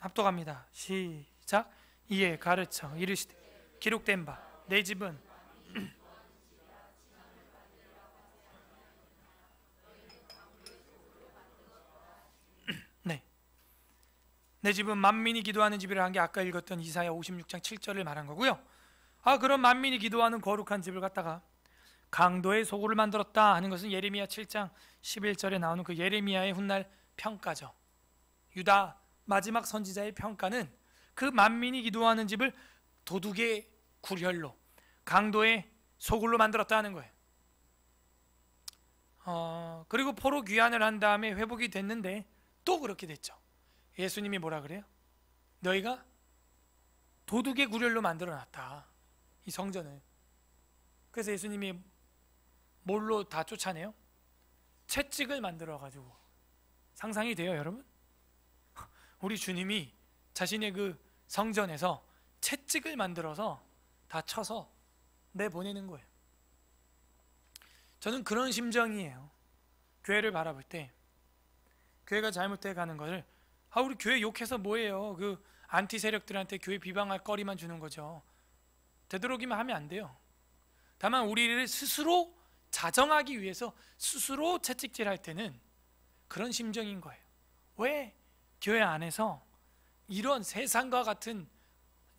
합독합니다. 시작. 이에 가르쳐 이르시되 기록된 바 내 집은 네, 내 집은 만민이 기도하는 집이라 한 게 아까 읽었던 이사야 56장 7절을 말한 거고요. 그런 만민이 기도하는 거룩한 집을 갖다가 강도의 소굴을 만들었다 하는 것은 예레미야 7장 11절에 나오는 그 예레미야의 훗날 평가죠. 유다 마지막 선지자의 평가는 그 만민이 기도하는 집을 도둑의 굴혈로, 강도의 소굴로 만들었다는 거예요. 그리고 포로 귀환을 한 다음에 회복이 됐는데 또 그렇게 됐죠. 예수님이 뭐라 그래요? 너희가 도둑의 굴혈로 만들어놨다, 이 성전을. 그래서 예수님이 뭘로 다 쫓아내요? 채찍을 만들어가지고. 상상이 돼요, 여러분? 우리 주님이 자신의 그 성전에서 채찍을 만들어서 다 쳐서 내보내는 거예요. 저는 그런 심정이에요. 교회를 바라볼 때 교회가 잘못돼 가는 것을 우리 교회 욕해서 뭐예요? 그 안티 세력들한테 교회 비방할 거리만 주는 거죠. 되도록이면 하면 안 돼요. 다만 우리를 스스로 자정하기 위해서 스스로 채찍질할 때는 그런 심정인 거예요. 왜 교회 안에서 이런 세상과 같은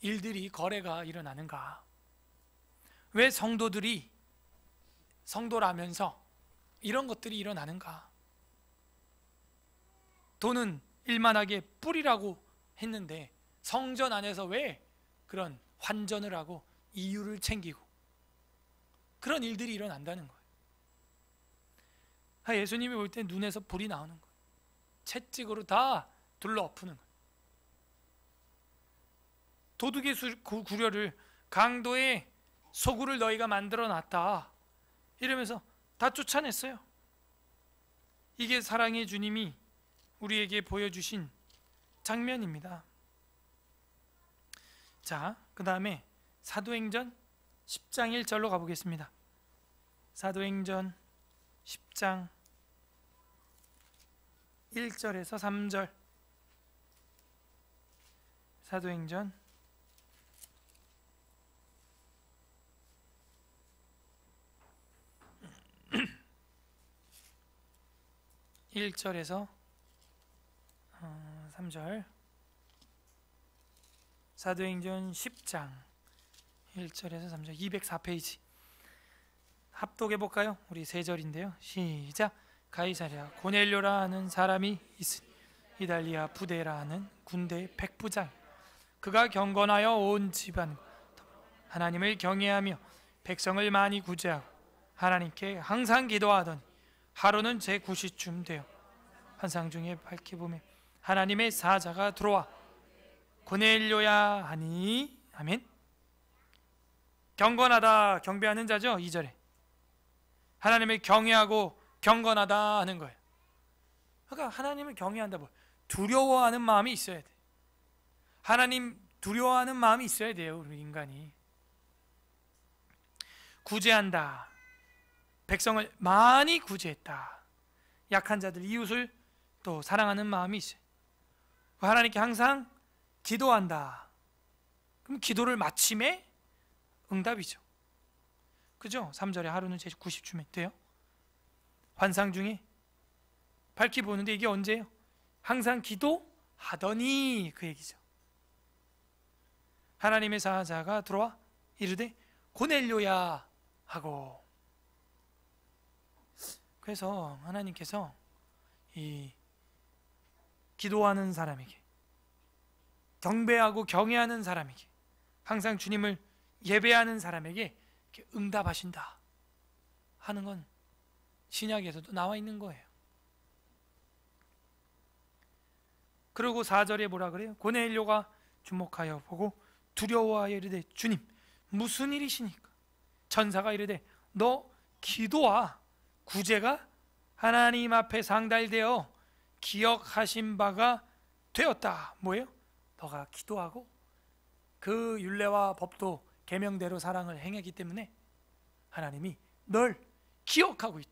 일들이, 거래가 일어나는가? 왜 성도들이 성도라면서 이런 것들이 일어나는가? 돈은 일만하게 뿌리라고 했는데 성전 안에서 왜 그런 환전을 하고 이유를 챙기고 그런 일들이 일어난다는 거예요. 예수님이 볼 때 눈에서 불이 나오는 거예요. 채찍으로 다 둘러 엎는 거예요. 도둑의 구려를, 강도의 소굴을 너희가 만들어 놨다 이러면서 다 쫓아냈어요. 이게 사랑의 주님이 우리에게 보여주신 장면입니다. 자, 그 다음에 사도행전 10장 1절로 가보겠습니다. 사도행전 10장 1절에서 3절. 사도행전 1절에서 3절, 사도행전 10장 1절에서 3절, 204페이지 합독해 볼까요? 우리 3절인데요. 시작. 가이사랴 고넬료라 하는 사람이 있으니 이달리아 부데라 하는 군대 백부장, 그가 경건하여 온 집안 하나님을 경외하며 백성을 많이 구제하고 하나님께 항상 기도하더니 하루는 제9시쯤 되어 환상 중에 밝히 보매 하나님의 사자가 들어와 고넬료야 하니. 아멘. 경건하다, 경배하는 자죠. 2절에 하나님을 경외하고 경건하다 하는 거예요. 그러니까 하나님을 경외한다, 뭐 두려워하는 마음이 있어야 돼. 하나님 두려워하는 마음이 있어야 돼요. 우리 인간이 구제한다, 백성을 많이 구제했다, 약한 자들, 이웃을 또 사랑하는 마음이 있어요. 하나님께 항상 기도한다. 그럼 기도를 마침에 응답이죠. 그죠? 3절에 하루는 제 90쯤에 돼요. 환상 중에 밝히 보는데 이게 언제예요? 항상 기도하더니 그 얘기죠. 하나님의 사자가 들어와 이르되 고넬료야 하고. 그래서 하나님께서 이 기도하는 사람에게, 경배하고 경외하는 사람에게, 항상 주님을 예배하는 사람에게 응답하신다 하는 건 신약에서도 나와 있는 거예요. 그리고 4절에 뭐라 그래요? 고넬료가 주목하여 보고 두려워하여 이르되 주님 무슨 일이시니까? 천사가 이르되 너 기도와 구제가 하나님 앞에 상달되어 기억하신 바가 되었다. 뭐예요? 너가 기도하고 그 율례와 법도 계명대로 사랑을 행했기 때문에 하나님이 널 기억하고 있다.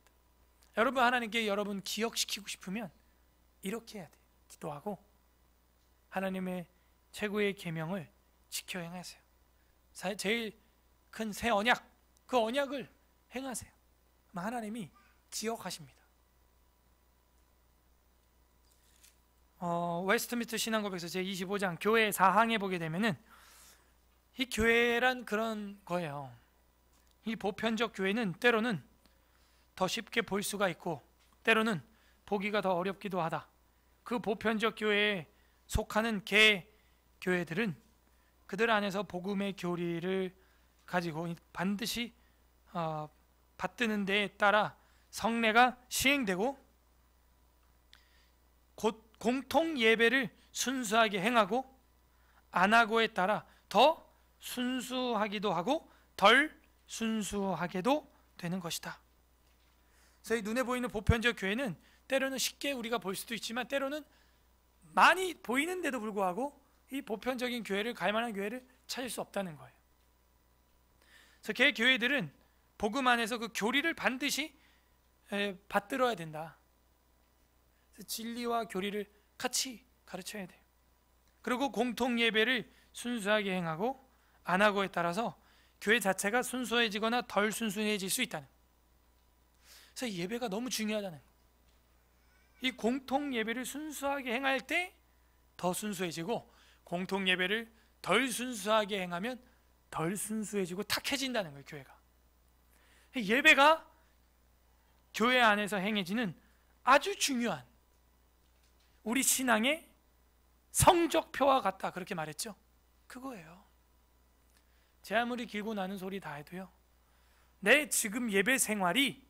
여러분, 하나님께 여러분 기억시키고 싶으면 이렇게 해야 돼요. 기도하고 하나님의 최고의 계명을 지켜 행하세요. 제일 큰 새 언약, 그 언약을 행하세요. 하나님이 기억하십니다. 웨스트민스터 신앙고백서 제25장 교회 4항에 보게 되면은 이 교회란 그런 거예요. 이 보편적 교회는 때로는 더 쉽게 볼 수가 있고 때로는 보기가 더 어렵기도 하다. 그 보편적 교회에 속하는 개 교회들은 그들 안에서 복음의 교리를 가지고 반드시 받드는 데에 따라 성례가 시행되고 곧 공통 예배를 순수하게 행하고 안 하고에 따라 더 순수하기도 하고 덜 순수하게도 되는 것이다. 그래서 눈에 보이는 보편적 교회는 때로는 쉽게 우리가 볼 수도 있지만 때로는 많이 보이는데도 불구하고 이 보편적인 교회를, 갈 만한 교회를 찾을 수 없다는 거예요. 그래서 개 교회들은 복음 안에서 그 교리를 반드시 받들어야 된다. 그래서 진리와 교리를 같이 가르쳐야 돼요. 그리고 공통 예배를 순수하게 행하고 안 하고에 따라서 교회 자체가 순수해지거나 덜 순수해질 수 있다는 거예요. 그래서 예배가 너무 중요하다는 거예요. 이 공통 예배를 순수하게 행할 때 더 순수해지고 공통 예배를 덜 순수하게 행하면 덜 순수해지고 탁해진다는 거예요. 교회가. 예배가 교회 안에서 행해지는 아주 중요한 우리 신앙의 성적표와 같다, 그렇게 말했죠. 그거예요. 제 아무리 길고 나는 소리 다 해도요, 내 지금 예배 생활이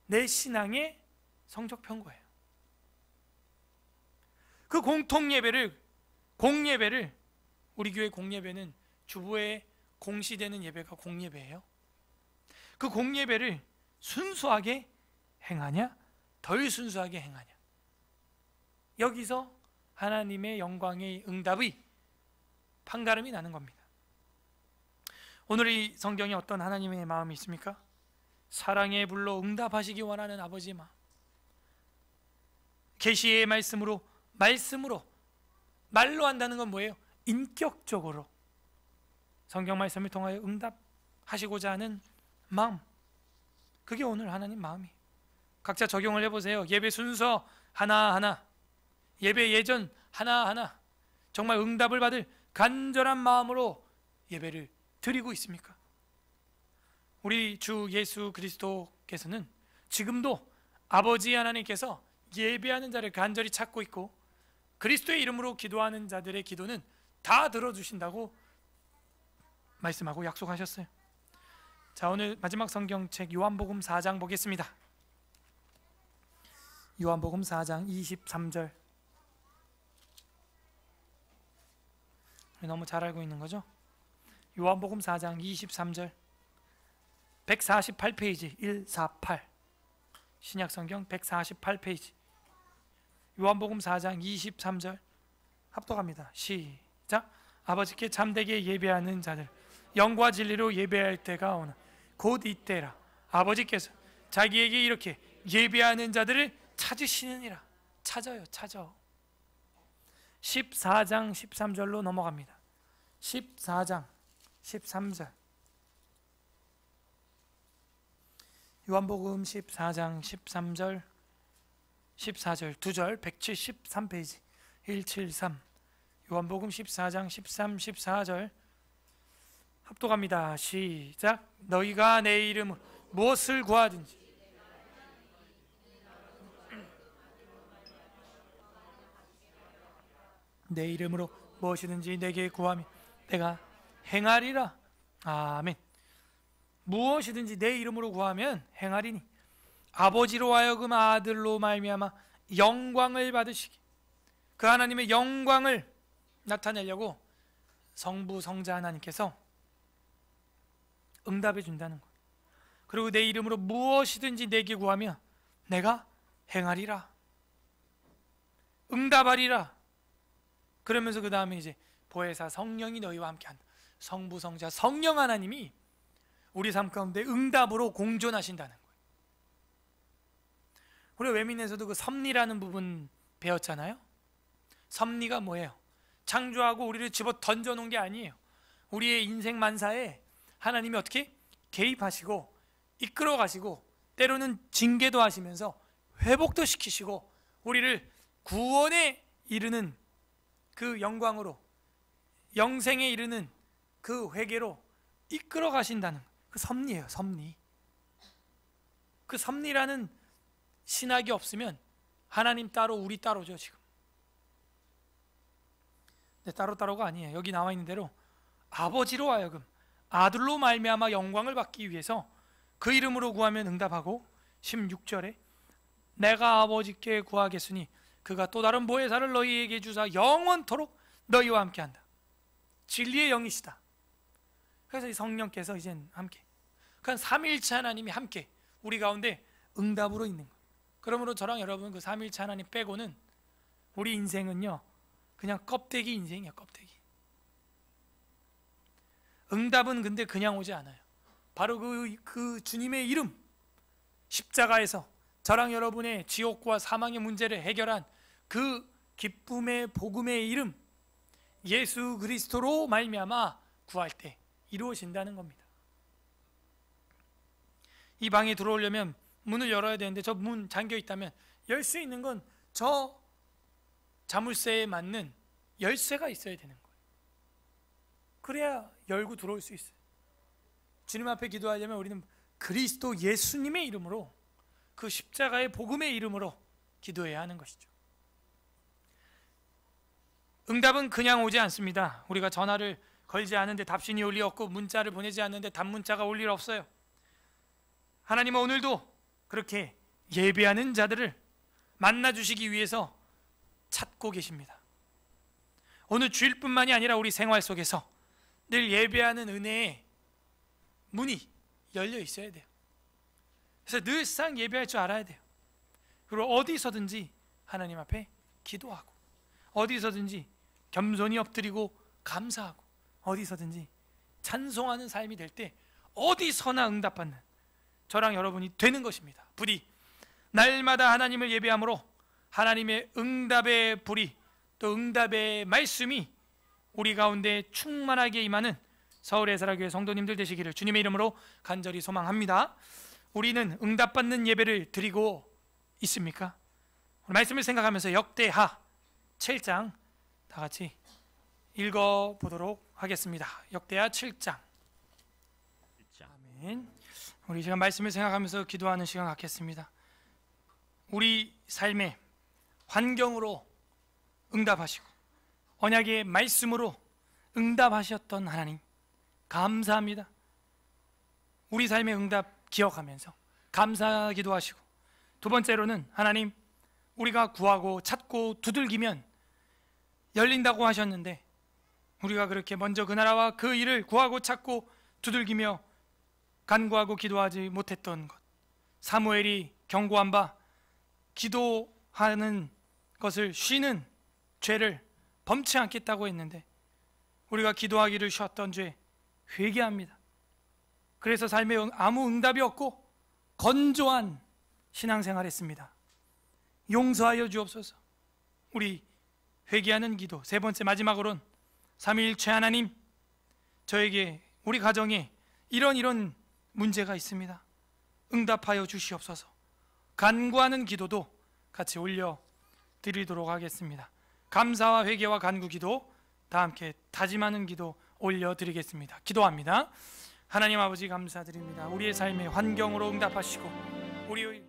내 신앙의 성적표인 거예요. 그 공통 예배를, 공예배를, 우리 교회 공예배는 주보에 공시되는 예배가 공예배예요. 그 공예배를 순수하게 행하냐 덜 순수하게 행하냐, 여기서 하나님의 영광의 응답의 판가름이 나는 겁니다. 오늘 이 성경에 어떤 하나님의 마음이 있습니까? 사랑의 불로 응답하시기 원하는 아버지의 마음. 계시의 말씀으로 말로 한다는 건 뭐예요? 인격적으로 성경 말씀을 통하여 응답하시고자 하는 마음. 그게 오늘 하나님 마음이에요. 각자 적용을 해보세요. 예배 순서 하나하나, 예배 예전 하나하나 정말 응답을 받을 간절한 마음으로 예배를 드리고 있습니까? 우리 주 예수 그리스도께서는 지금도 아버지 하나님께서 예배하는 자를 간절히 찾고 있고, 그리스도의 이름으로 기도하는 자들의 기도는 다 들어주신다고 말씀하고 약속하셨어요. 자, 오늘 마지막 성경책 요한복음 4장 보겠습니다. 요한복음 4장 23절. 너무 잘 알고 있는 거죠? 요한복음 4장 23절, 148페이지 148, 신약성경 148페이지, 요한복음 4장 23절 합독합니다. 시작. 아버지께 참되게 예배하는 자들, 영과 진리로 예배할 때가 오나 곧 이때라. 아버지께서 자기에게 이렇게 예배하는 자들을 찾으시느니라. 찾아요, 찾아. 14장 13절로 넘어갑니다. 14장 13절, 요한복음 14장 13절 14절 2절 173페이지 173, 요한복음 14장 13, 14절 합독합니다. 시작. 너희가 내 이름으로 무엇을 구하든지 내 이름으로 무엇이든지 내게 구하면 내가 행하리라. 아멘. 무엇이든지 내 이름으로 구하면 행하리니 아버지로 하여금 아들로 말미암아 영광을 받으시기, 그 하나님의 영광을 나타내려고 성부 성자 하나님께서 응답해 준다는 것. 그리고 내 이름으로 무엇이든지 내게 구하면 내가 행하리라, 응답하리라. 그러면서 그 다음에 이제 보혜사 성령이 너희와 함께한다. 성부 성자 성령 하나님이 우리 삶 가운데 응답으로 공존하신다는 거예요. 우리 외민에서도 그 섭리라는 부분 배웠잖아요. 섭리가 뭐예요? 창조하고 우리를 집어 던져놓은 게 아니에요. 우리의 인생 만사에 하나님이 어떻게 개입하시고 이끌어 가시고, 때로는 징계도 하시면서 회복도 시키시고 우리를 구원에 이르는 그 영광으로, 영생에 이르는 그 회개로 이끌어 가신다는 그 섭리예요. 섭리. 그 섭리라는 신학이 없으면 하나님 따로 우리 따로죠 지금. 근데 따로따로가 아니에요. 여기 나와 있는 대로 아버지로 하여금 아들로 말미암아 영광을 받기 위해서 그 이름으로 구하면 응답하고, 16절에 내가 아버지께 구하겠으니 그가 또 다른 보혜사를 너희에게 주사 영원토록 너희와 함께한다. 진리의 영이시다. 그래서 이 성령께서 이젠 함께, 그러니까 삼위일체 하나님이 함께 우리 가운데 응답으로 있는 거예요. 그러므로 저랑 여러분 그 삼위일체 하나님 빼고는 우리 인생은요 그냥 껍데기 인생이야, 껍데기. 응답은 근데 그냥 오지 않아요. 바로 그 주님의 이름, 십자가에서 저랑 여러분의 지옥과 사망의 문제를 해결한 그 기쁨의 복음의 이름 예수 그리스도로 말미암아 구할 때 이루어진다는 겁니다. 이 방에 들어오려면 문을 열어야 되는데 저 문 잠겨 있다면 열 수 있는 건 저 자물쇠에 맞는 열쇠가 있어야 되는 거예요. 그래야 열고 들어올 수 있어요. 주님 앞에 기도하려면 우리는 그리스도 예수님의 이름으로, 그 십자가의 복음의 이름으로 기도해야 하는 것이죠. 응답은 그냥 오지 않습니다. 우리가 전화를 걸지 않은데 답신이 올 리 없고 문자를 보내지 않는데 답문자가 올 일 없어요. 하나님은 오늘도 그렇게 예배하는 자들을 만나주시기 위해서 찾고 계십니다. 오늘 주일뿐만이 아니라 우리 생활 속에서 늘 예배하는 은혜의 문이 열려 있어야 돼요. 그래서 늘상 예배할 줄 알아야 돼요. 그리고 어디서든지 하나님 앞에 기도하고, 어디서든지 겸손히 엎드리고 감사하고, 어디서든지 찬송하는 삶이 될 때 어디서나 응답받는 저랑 여러분이 되는 것입니다. 부디 날마다 하나님을 예배함으로 하나님의 응답의 불이, 또 응답의 말씀이 우리 가운데 충만하게 임하는 서울의 사랑교회 성도님들 되시기를 주님의 이름으로 간절히 소망합니다. 우리는 응답받는 예배를 드리고 있습니까? 말씀을 생각하면서 역대하 7장 다 같이 읽어보도록 하겠습니다. 역대하 7장. 아멘. 우리 시간 말씀을 생각하면서 기도하는 시간 갖겠습니다. 우리 삶의 환경으로 응답하시고 언약의 말씀으로 응답하셨던 하나님 감사합니다. 우리 삶의 응답 기억하면서 감사하기도 하시고, 두 번째로는 하나님, 우리가 구하고 찾고 두들기면 열린다고 하셨는데 우리가 그렇게 먼저 그 나라와 그 일을 구하고 찾고 두들기며 간구하고 기도하지 못했던 것, 사무엘이 경고한 바 기도하는 것을 쉬는 죄를 범치 않겠다고 했는데 우리가 기도하기를 쉬었던 죄 회개합니다. 그래서 삶에 아무 응답이 없고 건조한 신앙생활 했습니다. 용서하여 주옵소서. 우리 회개하는 기도. 세 번째, 마지막으로는 삼위일체 하나님, 저에게 우리 가정에 이런 문제가 있습니다. 응답하여 주시옵소서. 간구하는 기도도 같이 올려 드리도록 하겠습니다. 감사와 회개와 간구 기도 다 함께 다짐하는 기도 올려 드리겠습니다. 기도합니다. 하나님 아버지 감사드립니다. 우리의 삶의 환경으로 응답하시고 우리